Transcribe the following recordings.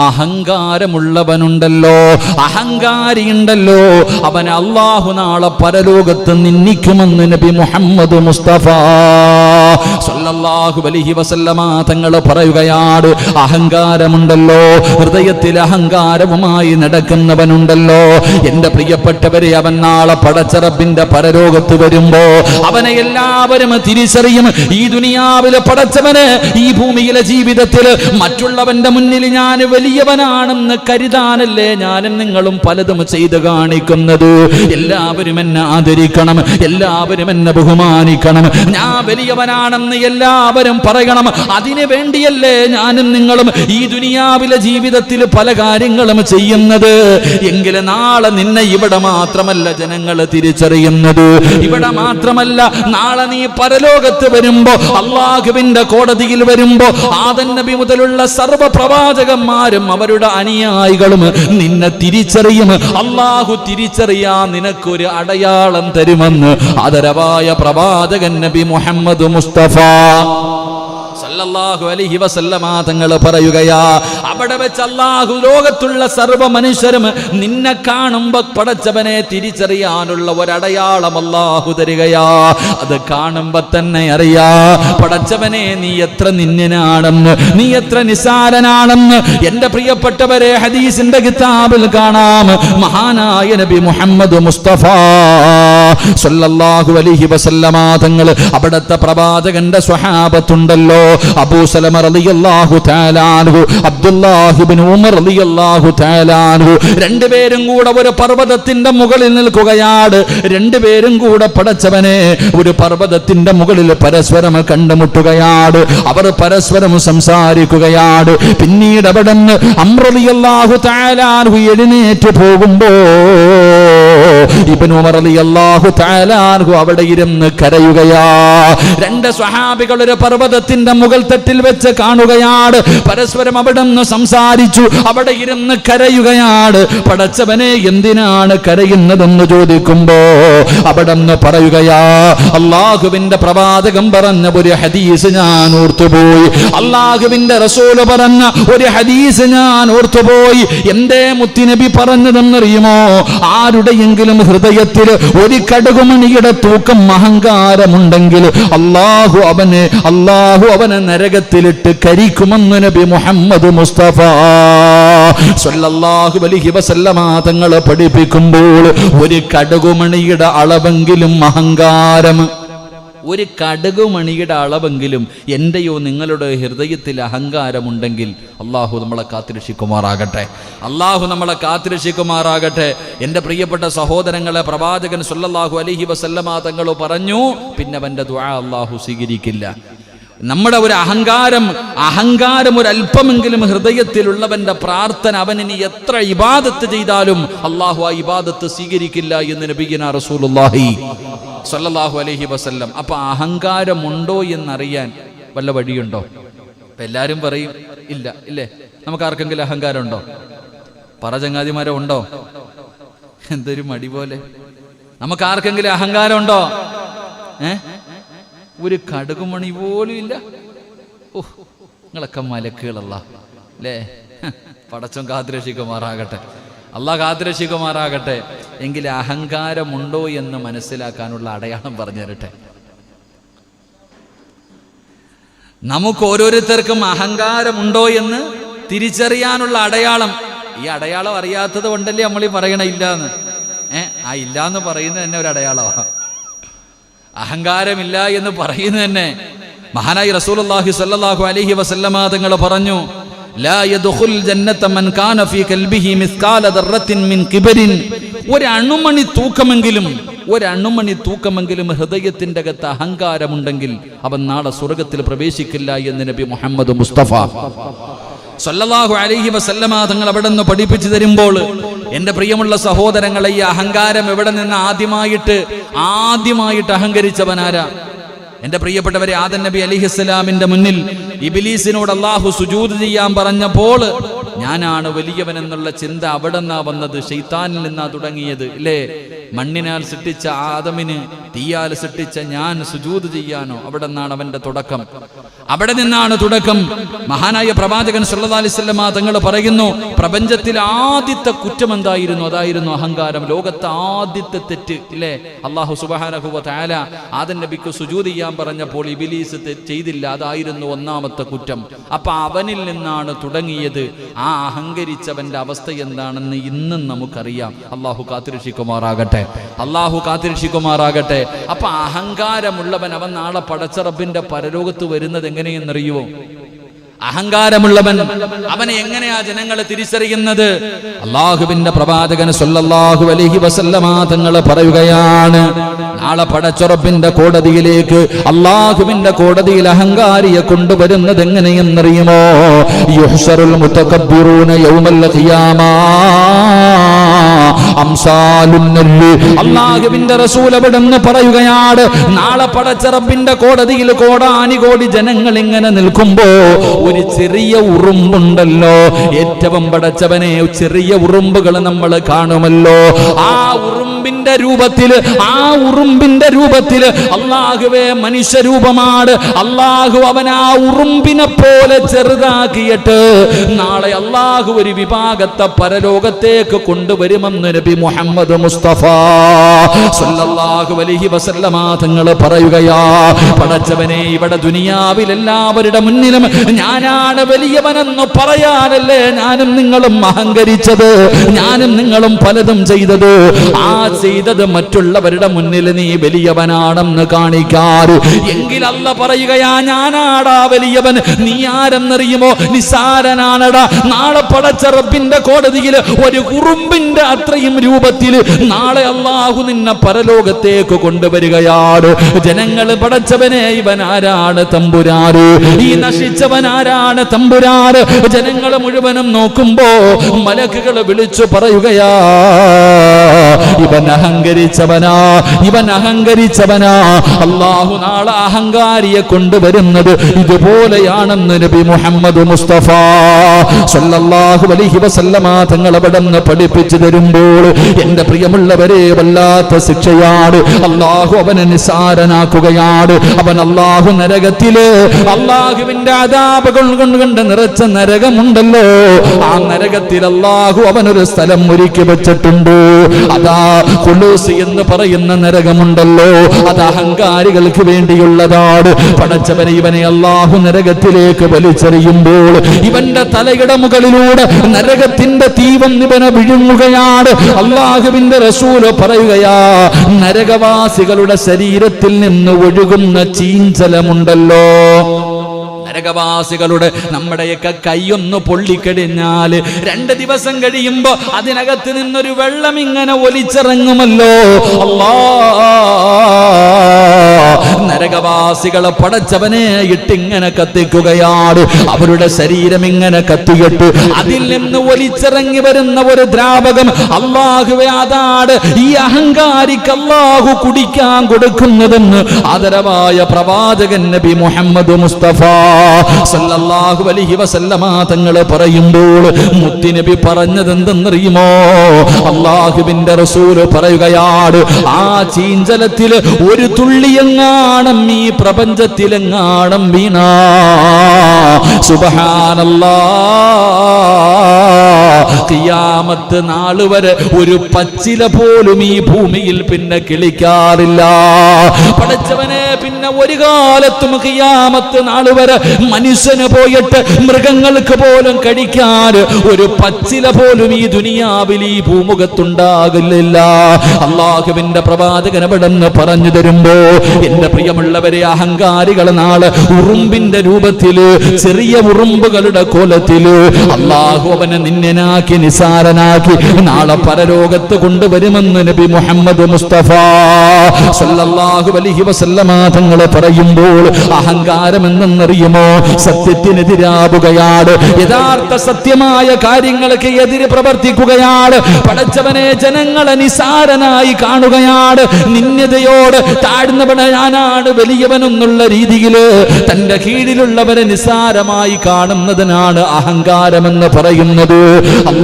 അഹങ്കാരമുള്ളവനുണ്ടല്ലോ, അഹങ്കാരിയുണ്ടല്ലോ, അവനെ അല്ലാഹു നാളെ പരലോകത്ത് നിന്ദിക്കുമെന്ന് നബി മുഹമ്മദ് മുസ്തഫ സല്ലല്ലാഹു അലൈഹി വസല്ലമ തങ്ങൾ പറയുകയാണ്. അഹങ്കാരമുണ്ടല്ലോ, ഹൃദയത്തിൽ അഹങ്കാരവുമായി നടക്കുന്നവനുണ്ടല്ലോ, എന്റെ പ്രിയപ്പെട്ടവരെ, അവൻ നാളെ പടച്ച റബ്ബിന്റെ പരലോകത്ത് വരുമ്പോ അവനെ എല്ലാവരും തിരിച്ചറിയും. ഈ ദുനിയാവിലെ പടച്ചവന് ഈ ഭൂമിയിലെ ജീവിതത്തിൽ മറ്റുള്ളവന്റെ മുന്നിൽ ഞാൻ വലിയവനാണെന്ന് കരുതാനല്ലേ ഞാനും നിങ്ങളും പലതും ചെയ്ത് കാണിക്കുന്നത്. എല്ലാവരും എന്നെ ആദരിക്കണം, എല്ലാവരും എന്നെ ബഹുമാനിക്കണം, ഞാൻ വലിയവനാണെന്ന് എല്ലാവരും പറയണം. അതിനു വേണ്ടിയല്ലേ ഞാനും നിങ്ങളും ഈ ദുനിയാവിലെ ജീവിതത്തിൽ പല കാര്യങ്ങളും ചെയ്യുന്നത്. എങ്കിൽ നാളെ നിന്നെ ഇവിടെ മാത്രമല്ല ജനങ്ങൾ തിരിച്ചറിയുന്നത്, ഇവിടെ മാത്രമല്ല നാളെ നീ പരലോകത്ത് വരുമ്പോ, അല്ലാഹുവിന്റെ കോടതിയിൽ വരുമ്പോ, ആദം നബി മുതലുള്ള സർവ്വ പ്രവാചകന്മാരും അവരുടെ അനുയായികളും നിന്നെ തിരിച്ചറിയും. അല്ലാഹു തിരിച്ചറിയാൻ നിനക്കൊരു അടയാളം തരുമെന്ന് ആദരവായ പ്രവാചകൻ നബി മുഹമ്മദ് മുസ്തഫ സല്ലല്ലാഹു അലൈഹി വസല്ലമ തങ്ങൾ പറയുകയാ. അവിടെ വെച്ച് അല്ലാഹു ലോകത്തുള്ള സർവ്വ മനുഷ്യരും നിന്നെ കാണുമ്പോ പടച്ചവനെ തിരിച്ചറിയാനുള്ള ഒരടയാളം അല്ലാഹു തരികയാ. അത് കാണുമ്പോ തന്നെ അറിയാ പടച്ചവനെ നീ എത്ര നിന്യനാണെന്ന്, നീ എത്ര നിസാരനാണെന്ന്. എന്റെ പ്രിയപ്പെട്ടവരെ, ഹദീസിന്റെ കിതാബിൽ കാണാം, മഹാനായ നബി മുഹമ്മദ് മുസ്തഫ സല്ലല്ലാഹു അലൈഹി വസല്ലമ തങ്ങൾ അവിടുത്തെ പ്രവാചകന്റെ സ്വഹാബത്തുണ്ടല്ലോ, അബൂ സലമ റളിയല്ലാഹു തആല അൻഹു, അബ്ദുല്ലാഹ് ഇബ്നു ഉമർ റളിയല്ലാഹു തആല അൻഹു, രണ്ടുപേരും കൂടെ ഒരു പർവ്വതത്തിന്റെ മുകളിൽ നിൽക്കുകയാണ്. രണ്ടുപേരും കൂടെ പടച്ചവനെ ഒരു പർവ്വതത്തിന്റെ മുകളിൽ പരസ്പരം കണ്ടുമുട്ടുകയാണ്. അവർ പരസ്പരം സംസാരിക്കുകയാണ്. പിന്നീട് അവിടെ നിന്ന് അംർ റളിയല്ലാഹു തആല അൻഹു എഴുന്നേറ്റ് പോകുമ്പോ ഇബ്നു ഉമർ റളിയല്ലാഹു തആല അൻഹു അവിടെ ഇരുന്ന് കരയുകയാ. രണ്ട് സ്വഹാബികൾ ഒരു പർവ്വതത്തിന്റെ മുകൾ തട്ടിൽ വെച്ച് കാണുകയാണ്. പരസ്പരം അവിടെ നിന്ന് സംസാരിച്ചു, അവിടെ ഇരുന്ന് കരയുകയാണ്. പടച്ചവനെ എന്തിനാണ് കരയുന്നതെന്ന് ചോദിക്കുമ്പോ അവിടെ നിന്ന് പറയുകയാ, അല്ലാഹുവിന്റെ പ്രവാചകൻ പറഞ്ഞ ഒരു ഹദീസ് ഞാൻ ഓർത്തുപോയി, അല്ലാഹുവിന്റെ റസൂൽ പറഞ്ഞ ഒരു ഹദീസ് ഞാൻ ഓർത്തുപോയി. എന്തേ മുത്തുനബി പറഞ്ഞതെന്നറിയുമോ? ആരുടെയെങ്കിലും ഹൃദയത്തിൽ ഒരു കടുകുമണിയുടെ തൂക്കം അഹങ്കാരമുണ്ടെങ്കിൽ അല്ലാഹു അവനെ നരകത്തിലിട്ട് കരിക്കുമെന്ന് നബി മുഹമ്മദ് മുസ്തഫ സല്ലല്ലാഹു അലൈഹി വസല്ലമ തങ്ങൾ പഠിപ്പിക്കുമ്പോൾ ഒരു കടുകുമണിയുടെ അളവെങ്കിലും അഹങ്കാരം, ഒരു കടുകുമണിയുടെ അളവെങ്കിലും എന്റെയോ നിങ്ങളുടെ ഹൃദയത്തിൽ അഹങ്കാരമുണ്ടെങ്കിൽ അല്ലാഹു നമ്മളെ കാത്തുരക്ഷിക്കുമാറാകട്ടെ, അല്ലാഹു നമ്മളെ കാത്തുരക്ഷിക്കുമാറാകട്ടെ. എൻ്റെ പ്രിയപ്പെട്ട സഹോദരങ്ങളെ, പ്രവാചകൻ സല്ലല്ലാഹു അലൈഹി വസല്ലമ തങ്ങൾ പറഞ്ഞു, പിന്നെ അവൻ്റെ ദുആ അല്ലാഹു സ്വീകരിക്കില്ല. നമ്മുടെ ഒരു അഹങ്കാരം ഒരല്പമെങ്കിലും ഹൃദയത്തിലുള്ളവന്റെ പ്രാർത്ഥന അവനിനി എത്ര ഇബാദത്ത് ചെയ്താലും അല്ലാഹു ആ ഇബാദത്ത് സ്വീകരിക്കില്ല എന്ന് നബിയുനാ റസൂലുള്ളാഹി സല്ലല്ലാഹു അലൈഹി വസല്ലം. അപ്പൊ അഹങ്കാരമുണ്ടോ എന്നറിയാൻ വല്ല വഴിയുണ്ടോ? അപ്പൊ എല്ലാരും പറയും ഇല്ല, ഇല്ലേ? നമുക്ക് ആർക്കെങ്കിലും അഹങ്കാരം ഉണ്ടോ? പറ ചങ്ങാതിമാരെ, ഉണ്ടോ? എന്തൊരു മടി പോലെ. നമുക്ക് ആർക്കെങ്കിലും അഹങ്കാരം ഉണ്ടോ? ഒരു കടുകുമണി പോലും ഇല്ല. ഓ, നിങ്ങളൊക്കെ മലക്കുകളല്ല അല്ലേ? പടച്ചോൻ കാത്തുരക്ഷിക്കുമാറാകട്ടെ, അല്ലാഹ് കാത്തുരക്ഷിക്കുമാറാകട്ടെ. എങ്കിൽ അഹങ്കാരമുണ്ടോ എന്ന് മനസ്സിലാക്കാനുള്ള അടയാളം പറഞ്ഞു തരട്ടെ. നമുക്ക് ഓരോരുത്തർക്കും അഹങ്കാരമുണ്ടോ എന്ന് തിരിച്ചറിയാനുള്ള അടയാളം, ഈ അടയാളം അറിയാത്തത് കൊണ്ടല്ലേ നമ്മൾ ഈ പറയണ ഇല്ലാന്ന്. ആ ഇല്ലാന്ന് പറയുന്നത് തന്നെ ഒരു അടയാളമാണ്. അഹങ്കാരമില്ല എന്ന് പറയുന്നത് തന്നെ മഹാനായി റസൂലുള്ളാഹി സ്വല്ലല്ലാഹു അലൈഹി വസല്ലമ തങ്ങൾ പറഞ്ഞു, ലാ യദ്ഖുൽ ജന്നത മൻ കാന ഫീ ഖൽബിഹി മിസ്കാല ദർറത്തിൻ മിൻ കിബരിൻ. ഒരു അണുമണി തൂക്കമെങ്കിലും ഹൃദയത്തിന്റെ അകത്ത് അഹങ്കാരമുണ്ടെങ്കിൽ അവൻ നാളെ സ്വർഗ്ഗത്തിൽ പ്രവേശിക്കില്ല എന്ന് നബി മുഹമ്മദ് മുസ്തഫ സല്ലല്ലാഹു അലൈഹി വസല്ലമ തങ്ങൾ അവിടെ നിന്ന് പഠിപ്പിച്ചു തരുമ്പോൾ, എൻ്റെ പ്രിയമുള്ള സഹോദരങ്ങളെ, ഈ അഹങ്കാരം എവിടെ നിന്ന് ആദ്യമായിട്ട് അഹങ്കരിച്ചവനാരാ? എൻ്റെ പ്രിയപ്പെട്ടവരെ, ആദം നബി അലൈഹിസ്സലാമിന്റെ മുന്നിൽ ഇബ്ലീസിനോട് അല്ലാഹു സുജൂദ് ചെയ്യാൻ പറഞ്ഞപ്പോൾ ഞാനാണ് വലിയവൻ എന്നുള്ള ചിന്ത അവിടെ നിന്നാ വന്നത്, ശൈത്താനിൽ നിന്നാ തുടങ്ങിയത് അല്ലേ? മണ്ണിനാൽ സൃഷ്ടിച്ച ആദമിന് തീയാൽ സൃഷ്ടിച്ച ഞാൻ സുജൂദ് ചെയ്യാനോ? അവിടെ നിന്നാണ് അവന്റെ തുടക്കം. അവിടെ നിന്നാണ് തുടക്കം. മഹാനായ പ്രവാചകൻ സല്ലല്ലാഹു അലൈഹി വസല്ലം തങ്ങൾ പറയുന്നു, പ്രപഞ്ചത്തിൽ ആദ്യത്തെ കുറ്റം എന്തായിരുന്നു? അതായിരുന്നു അഹങ്കാരം. ലോകത്തെ ആദ്യത്തെ തെറ്റ് ഇല്ലേ? അല്ലാഹു സുബ്ഹാനഹു വ തആല ആദം നബിക്ക് സുജൂദ് ചെയ്യാൻ പറഞ്ഞപ്പോൾ ഇബ്ലീസ് ചെയ്തില്ല. അതായിരുന്നു ഒന്നാമത്തെ കുറ്റം. അപ്പൊ അവനിൽ നിന്നാണ് തുടങ്ങിയത്. ആ അഹങ്കരിച്ചവന്റെ അവസ്ഥ എന്താണെന്ന് ഇന്നും നമുക്കറിയാം. അല്ലാഹു കാത്തിരക്ഷിക്കുമാറാകട്ടെ, അല്ലാഹു കാത്തിരക്ഷിക്കുമാറാകട്ടെ. അപ്പൊ അഹങ്കാരമുള്ളവൻ അവൻ നാളെ പടച്ച റബ്ബിന്റെ പരലോകത്ത് വരുന്നത് എങ്ങനെയെന്നറിയുമോ? അഹങ്കാരമുള്ളവൻ അവനെ എങ്ങനെയാ ജനങ്ങളെ തിരിച്ചറിയുന്നത്? അല്ലാഹുവിന്റെ പ്രവാചകൻ സല്ലല്ലാഹു അലൈഹി വസല്ലമ തങ്ങൾ പറയുകയാണ്, നാളെ പടച്ചുറപ്പിന്റെ കോടതിയിലേക്ക്, അല്ലാഹുവിന്റെ കോടതിയിൽ അഹങ്കാരിയെ കൊണ്ടുവരുന്നത് എങ്ങനെയെന്നറിയുമോ? യുഹ്ശറുൽ മുതകബ്ബിറൂന യൗമൽ ഖിയാമ അംസാലുന്നല്ലി. അല്ലാഹുവിന്റെ റസൂൽ അവിടുന്ന് പറയുകയാണ്, നാളെ പടച്ചുറപ്പിന്റെ കോടതിയിൽ കോടാനുകോടി ജനങ്ങൾ ഇങ്ങനെ നിൽക്കുമ്പോ ഒരു ചെറിയ ഉറുമ്പുണ്ടല്ലോ, ഏറ്റവും പടച്ചവനെ ചെറിയ ഉറുമ്പുകൾ നമ്മൾ കാണുമല്ലോ, ആ ഉറുമ്പിന്റെ രൂപത്തില് അല്ലാഹുവേ മനുഷ്യരൂപമാണ്. അല്ലാഹു അവൻ ആ ഉറുമ്പിനെ പോലെ ചെറുതാക്കിയിട്ട് നാളെ അല്ലാഹു ഒരു വിഭാഗത്തെ പരലോകത്തേക്ക് കൊണ്ടുവരുമെന്ന് നബി മുഹമ്മദ് മുസ്തഫ സല്ലല്ലാഹു അലൈഹി വസല്ലമ തങ്ങൾ പറയുകയാ, പടച്ചവനെ ഇവിടെ ദുനിയാവിൽ എല്ലാവരുടെ മുന്നിലും ഞാനാണ് വലിയവനെന്ന് പറയാനല്ലേ ഞാനും നിങ്ങളും അഹങ്കരിച്ചത്, ഞാനും നിങ്ങളും പലതും ചെയ്തത്. ആ ചെയ്തത് മറ്റുള്ളവരുടെ മുന്നിൽ നീ വലിയവനാണെന്ന് കാണിക്കാറ്. എങ്കിൽ അല്ല പറയുകയാ, ഞാനാടാ വലിയവൻ, നീ ആരെന്നറിയുമോ? നിസാരനാണടാ. നാളെ പടച്ച റബ്ബിന്റെ കോടതിയിൽ ഒരു ഉറുമ്പിന്റെ അത്രയും രൂപത്തിൽ നാളെ അല്ലാഹു നിന്നെ പരലോകത്തേക്ക് കൊണ്ടുവരികയാണ്. ജനങ്ങൾ പടച്ചവനെ ഇവൻ ആരാണ് തമ്പുരാറ്, ഈ നശിച്ചവൻ ആരാണ് തമ്പുരാറ്? ജനങ്ങൾ മുഴുവനും നോക്കുമ്പോ മലക്കുകൾ വിളിച്ചു പറയുകയാ, ഇവൻ അഹങ്കരിച്ചവനാ, ഇവൻ അഹങ്കരിച്ചവനാ. അല്ലാഹു നാളെ അഹങ്കാരിയെ കൊണ്ടുവരുന്നത് ഇതുപോലെയാണെന്ന് നബി മുഹമ്മദ് മുസ്തഫ സല്ലല്ലാഹു അലൈഹി വസല്ലമ തങ്ങൾ അവിടുന്ന് പഠിപ്പിച്ചു തരുമ്പോൾ എന്റെ പ്രിയമുള്ളവരെ വല്ലാത്ത ശിക്ഷയാണ്. അല്ലാഹു അവനെ നിസാരനാക്കുകയാണ്. അവൻ അല്ലാഹു നരകത്തില് അല്ലാഹുവിന്റെ അദാബുകൾ കൊണ്ട് നിറച്ച നരകമുണ്ടല്ലോ, ആ നരകത്തിൽ അല്ലാഹു അവനൊരു സ്ഥലം ഒരുക്കി വെച്ചിട്ടുണ്ട്. അതാ ഖുലൂസ് എന്ന് പറയുന്ന നരകമുണ്ടല്ലോ, അത് അഹങ്കാരികൾക്ക് വേണ്ടിയുള്ളതാണ്. പടച്ചവനെ ഇവനെ അല്ലാഹു നരകത്തിലേക്ക് വലിച്ചെറിയുമ്പോൾ ഇവന്റെ തലയുടെ മുകളിലൂടെ നരകത്തിന്റെ തീവം ഇവനെ വിഴുങ്ങുകയാണ്. അല്ലാഹുവിന്റെ റസൂല് പറയുകയാ, നരകവാസികളുടെ ശരീരത്തിൽ നിന്ന് ഒഴുകുന്ന ചീഞ്ചലമുണ്ടല്ലോ, നരകവാസികളുടെ നമ്മുടെയൊക്കെ കൈയൊന്ന് പൊള്ളിക്കഴിഞ്ഞാല് 2 ദിവസം കഴിയുമ്പോ അതിനകത്ത് നിന്നൊരു വെള്ളം ഇങ്ങനെ ഒലിച്ചിറങ്ങുമല്ലോ. നരകവാസികളെ പടച്ചവനെ ഇട്ടിങ്ങനെ കത്തിക്കുകയാണ്. അവരുടെ ശരീരം ഇങ്ങനെ കത്തിയിട്ട് അതിൽ നിന്ന് ഒലിച്ചിറങ്ങി വരുന്ന ഒരു ദ്രാവകം അല്ലാഹുവേ അതാണ് ഈ അഹങ്കാരിക്ക് അല്ലാഹു കുടിക്കാൻ കൊടുക്കുന്നതെന്ന് ആദരവായ പ്രവാചകൻ നബി മുഹമ്മദ് മുസ്തഫ സല്ലല്ലാഹു അലൈഹി വസല്ലമ തങ്ങൾ പറയുമ്പോൾ മുത്തുനബി പറഞ്ഞത് എന്തെന്നറിയുമോ? അല്ലാഹുവിന്റെ റസൂൽ പറയുകയാണ്, ആ ചീഞ്ചലത്തിൽ ഒരു തുള്ളിയെങ്ങാണം ഈ പ്രപഞ്ചത്തിലെങ്ങാണം വീണാ സുബ്ഹാനല്ലാഹ്, ഖിയാമത്ത് നാൾ വരെ ഒരു പച്ചില പോലും ഈ ഭൂമിയിൽ പിന്നെ കിളിക്കാറില്ല. പടച്ചവനെ പിന്നെ ഒരു കാലത്തും ഖിയാമത്ത് നാൾ വരെ മനുഷ്യന് പോയിട്ട് മൃഗങ്ങൾക്ക് പോലും കഴിക്കാൻ ഒരു പച്ചില പോലും ഈ ദുനിയാവിൽ ഈ ഭൂമുഖത്തുണ്ടാകില്ല. അല്ലാഹുവിന്റെ പ്രവാചകൻ അവിടെന്ന് പറഞ്ഞു തരുമ്പോ എന്റെ പ്രിയമുള്ളവരെ, അഹങ്കാരികൾ നാളെ ഉറുമ്പിന്റെ രൂപത്തില്, ചെറിയ ഉറുമ്പുകളുടെ കോലത്തില് അല്ലാഹു അവനെ നിന്യനാക്കി നിസാരനാക്കി നാളെ പരലോകത്ത് കൊണ്ടുവരുമെന്ന് നബി മുഹമ്മദ് മുസ്തഫ സല്ലല്ലാഹു അലൈഹി വസല്ലമ തങ്ങൾ പറയുമ്പോൾ അഹങ്കാരം എന്തെന്നറിയുമോ? സത്യത്തിനെതിരാവുകയാണ്, യഥാർത്ഥ സത്യമായ കാര്യങ്ങൾക്ക് എതിര് പ്രവർത്തിക്കുകയാണ്. പടച്ചവനെ ജനങ്ങളെ നിസാരനായി കാണുകയാണ്. നിന്യതയോട് താഴ്ന്നവനെ ഞാനാണ് വലിയവനെന്നുള്ള രീതിയിൽ തന്റെ കീഴിലുള്ളവരെ നിസാരമായി കാണുന്നതിനാണ് അഹങ്കാരമെന്ന് പറയുന്നത്.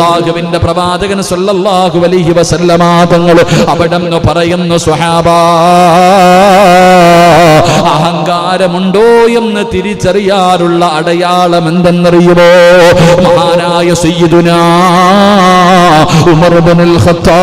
അല്ലാഹുവിന്റെ പ്രവാചകൻ സല്ലല്ലാഹു അലൈഹി വസല്ലമ തങ്ങൾ അവിടെന്ന് പറയുന്നു, സ്വഹാബാ, അഹങ്കാരമുണ്ടോ എന്ന് തിരിച്ചറിയാറുള്ള അടയാളം എന്തെന്നറിയുമോ? മഹാനായ സയ്യിദുനാ ഉമർ ഇബ്നുൽ ഖത്താബ്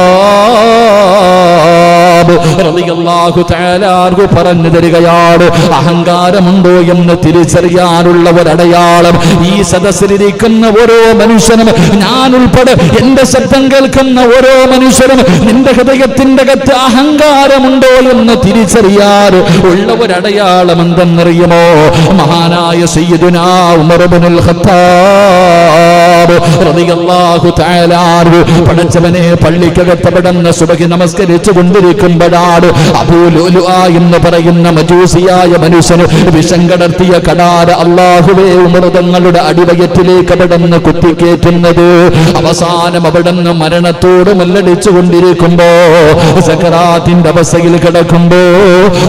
റളിയല്ലാഹു തആല അൻഹു പറഞ്ഞു തരികയാണ്, അഹങ്കാരമുണ്ടോ എന്ന് തിരിച്ചറിയാനുള്ള ഒരടയാളം ഈ സദസ്സിലിരിക്കുന്ന ഓരോ മനുഷ്യനും, ഞാൻ ഉൾപ്പെടെ എന്റെ ശബ്ദം കേൾക്കുന്ന ഓരോ മനുഷ്യനും നിന്റെ ഹൃദയത്തിന്റെ അകത്ത് അഹങ്കാരമുണ്ടോ എന്ന് തിരിച്ചറിയാൻ ഉള്ള ഒരടയാളം എന്തെന്നറിയുമോ? മഹാനായ സയ്യിദുനാ ഉമർ ഇബ്നുൽ ഖത്താബ് റളിയല്ലാഹു തആല അൻഹു പടച്ചവനെ പള്ളിക്കകത്ത് കിടന്ന് സുബഹി നമസ്കരിച്ചു കൊണ്ടിരിക്കുമ്പോഴാണ് അബൂ ലുഅ്ലുഅ എന്ന് പറയുന്ന മജൂസിയായ മനുഷ്യന് വിഷം കടർത്തിയ കടാര അല്ലാഹുവേ ഉമർ തങ്ങളുടെ അടിവയറ്റിലേക്ക് അവിടുന്ന് കുത്തിക്കേറ്റുന്നത്. അവസാനം അവിടുന്ന് മരണത്തോട് മല്ലടിച്ചു കൊണ്ടിരിക്കുമ്പോ, സക്കറാത്തിന്റെ അവസ്ഥയിൽ കിടക്കുമ്പോ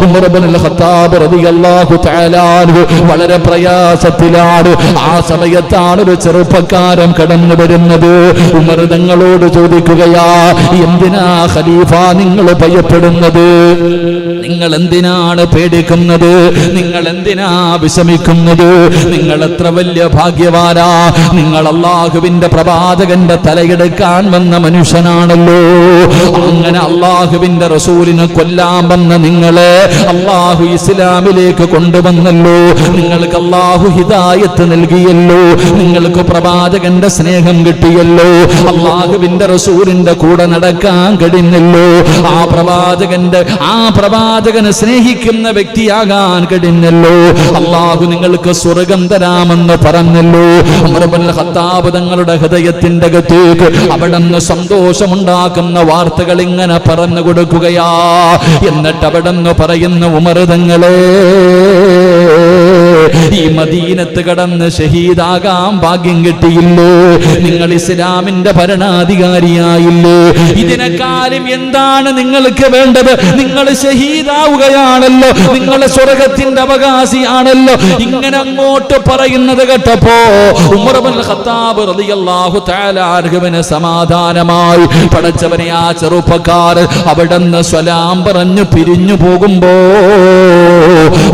ഉമർ ഇബ്നുൽ ഖത്താബ് റളിയല്ലാഹു തആല അൻഹു വളരെ പ്രയാസത്തിലാണ്. ആ സമയത്താണ് ഒരു ചെറുപ്പക്കാരൻ കടന്നു വരുന്നത്. ഉമർ തങ്ങളോട് ചോദിക്കുകയാ, എന്തിനാ ഖലീഫ നിങ്ങൾ ഭയപ്പെടുന്നത്? നിങ്ങൾ എന്തിനാണ് പേടിക്കുന്നത്? നിങ്ങൾ എന്തിനാ വിഷമിക്കുന്നത്? നിങ്ങൾ എത്ര വലിയ ഭാഗ്യവാനാ! നിങ്ങൾ അല്ലാഹുവിന്റെ പ്രവാചകന്റെ തലയെടുക്കാൻ വന്ന മനുഷ്യനാണല്ലോ. അങ്ങനെ അല്ലാഹുവിന്റെ റസൂലിനെ കൊല്ലാൻ വന്ന നിങ്ങളെ അല്ലാഹു ഇസ്ലാമിലേക്ക് കൊണ്ടുവന്നല്ലോ. നിങ്ങൾക്ക് അല്ലാഹു ഹിദായത്ത് നൽകിയല്ലോ. നിങ്ങൾക്ക് പ്രവാചകന്റെ സ്നേഹം കിട്ടിയല്ലോ. അല്ലാഹുവിന്റെ റസൂലിന്റെ കൂടെ നടക്കാൻ കഴിഞ്ഞല്ലോ. ആ പ്രവാചകനെ സ്നേഹിക്കുന്ന വ്യക്തിയാകാൻ കഴിഞ്ഞല്ലോ. അല്ലാഹു നിങ്ങൾക്ക് സ്വർഗം തരാമെന്ന് പറഞ്ഞല്ലോ. ഉമർ ഇബ്നുൽ ഖത്താബ് തങ്ങളുടെ ഹൃദയത്തിന്റെ അകത്തേക്ക് അവിടുന്ന് സന്തോഷമുണ്ടാക്കുന്ന വാർത്തകൾ ഇങ്ങനെ പറഞ്ഞു കൊടുക്കുകയാ. എന്നിട്ട് അവിടുന്ന് പറയുന്ന, ഉമർ തങ്ങളെ, ഈ മദീനത്ത് കടന്ന് ഷഹീദാകാൻ ഭാഗ്യം കിട്ടിയില്ലേ? നിങ്ങൾ ഇസ്ലാമിന്റെ ഭരണാധികാരിയായില്ലേ? ഇതിനെക്കാളും എന്താണ് നിങ്ങൾക്ക് വേണ്ടത്? നിങ്ങൾ ഷഹീദാവുകയാണല്ലോ, നിങ്ങൾ സ്വർഗത്തിന്റെ അവകാശിയാണല്ലോ. ഇങ്ങനെ അങ്ങോട്ട് പറയുന്നത് കേട്ടപ്പോ ഉമർ ഇബ്നുൽ ഖത്താബ് റളിയല്ലാഹു തആല അൻഹുവിന് സമാധാനമായി. പടച്ചവനെ, ആ ചെറുപ്പക്കാരൻ അവിടുന്ന് സലാം പറഞ്ഞു പിരിഞ്ഞു പോകുമ്പോ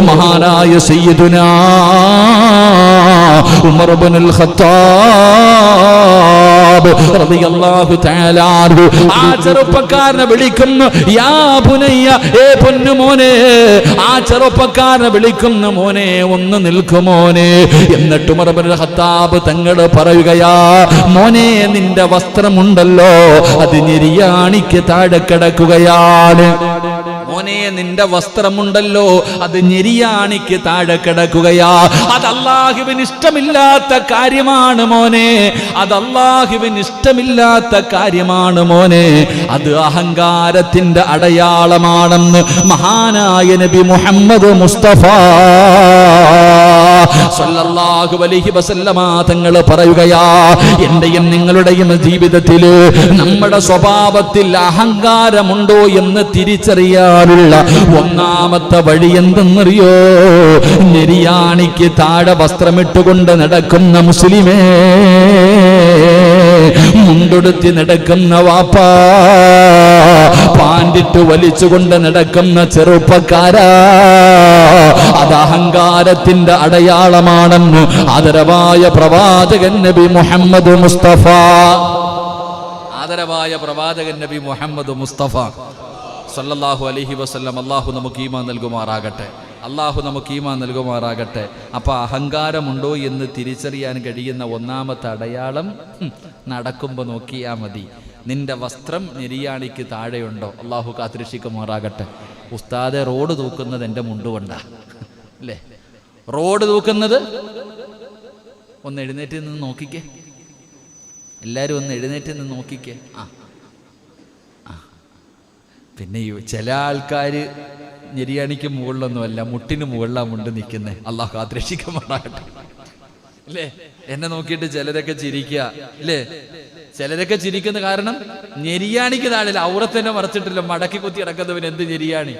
മഹാനായ സയ്യിദുനാ ഉമർ ഇബ്നുൽ ഖത്താബ് റളിയല്ലാഹു തആല അൻഹു ആ ചെറുപ്പക്കാരനെ വിളിക്കുന്നു, യാ ബുനയ്യ, ഏ പൊന്നുമോനെ. ആ ചെറുപ്പക്കാരനെ വിളിക്കുന്നു, മോനെ ഒന്ന് നിൽക്കുമോനെ. എന്നിട്ട് ഉമർ ഇബ്നുൽ ഖത്താബ് തങ്ങൾ പറയുകയാ, മോനെ, നിന്റെ വസ്ത്രമുണ്ടല്ലോ അത് ഞെരിയാണിക്ക് താഴെ കിടക്കുകയാണ്. മോനെ, നിന്റെ വസ്ത്രമുണ്ടല്ലോ അത് ഞെരിയാണിക്ക് താഴെ കിടക്കുകയാ. അത് അല്ലാഹുവിന് ഇഷ്ടമില്ലാത്ത കാര്യമാണ് മോനെ. അത് അല്ലാഹുവിന് ഇഷ്ടമില്ലാത്ത കാര്യമാണ് മോനെ. അത് അഹങ്കാരത്തിന്റെ അടയാളമാണെന്ന് മഹാനായ നബി മുഹമ്മദ് മുസ്തഫ സല്ലല്ലാഹു അലൈഹി വസല്ലമ തങ്ങൾ പറയുകയാ, എന്റെയും നിങ്ങളുടെയും ജീവിതത്തില് നമ്മുടെ സ്വഭാവത്തിൽ അഹങ്കാരമുണ്ടോ എന്ന് തിരിച്ചറിയാനുള്ള ഒന്നാമത്തെ വഴി എന്തെന്നറിയോ? നെരിയാണിക്ക് താഴെ വസ്ത്രമിട്ടുകൊണ്ട് നടക്കുന്ന മുസ്ലിമേ, മുണ്ടെടുത്തി നടക്കുന്ന വാപ്പാ, പാൻഡിട്ട് വലിച്ചുകൊണ്ട് നടക്കുന്ന ചെറുപ്പക്കാരാ, അത് അഹങ്കാരത്തിന്റെ അടയാളമാണെന്ന് ആദരവായ പ്രവാചകൻ നബി മുഹമ്മദ് മുസ്തഫ. ആദരവായ പ്രവാചകൻ നബി മുഹമ്മദ് മുസ്തഫ സല്ലല്ലാഹു അലൈഹി വസല്ലം. അല്ലാഹു നമുക്ക് ഈമാൻ നൽകുമാറാകട്ടെ. അല്ലാഹു നമുക്ക് ഈമാൻ നൽകുമാറാകട്ടെ. അപ്പോൾ അഹങ്കാരമുണ്ടോ എന്ന് തിരിച്ചറിയാൻ കഴിയുന്ന ഒന്നാമത്തെ അടയാളം നടക്കുമ്പോൾ നോക്കിയാൽ മതി. നിന്റെ വസ്ത്രം നെരിയാണിക്ക് താഴെയുണ്ടോ? അല്ലാഹു കാത്തിരക്ഷിക്കുമാറാകട്ടെ. ഉസ്താദെ, റോഡ് തൂക്കുന്നത് എൻ്റെ മുണ്ടുകൊണ്ടാ അല്ലേ? റോഡ് തൂക്കുന്നത് ഒന്ന് എഴുന്നേറ്റ് നിന്ന് നോക്കിക്കേ. എല്ലാവരും ഒന്ന് എഴുന്നേറ്റ് നിന്ന് നോക്കിക്കേ. പിന്നെ ചില ആൾക്കാർ ഞെരിയാണിക്ക് മുകളിലൊന്നുമല്ല, മുട്ടിന് മുകളിലാണ് മുണ്ട് നിൽക്കുന്നത്. അല്ലാഹു കാത്തിരക്ഷിക്കുമാറാകട്ടെ അല്ലേ? എന്നെ നോക്കിയിട്ട് ചിലരൊക്കെ ചിരിക്കുക അല്ലേ? ചിലരൊക്കെ ചിരിക്കുന്ന കാരണം ഞെരിയാണിക്ക് താഴെ ഔറത്തന്നെ മറച്ചിട്ടില്ല, മടക്കി കുത്തി കിടക്കുന്നവൻ എന്ത് ഞെരിയാണി?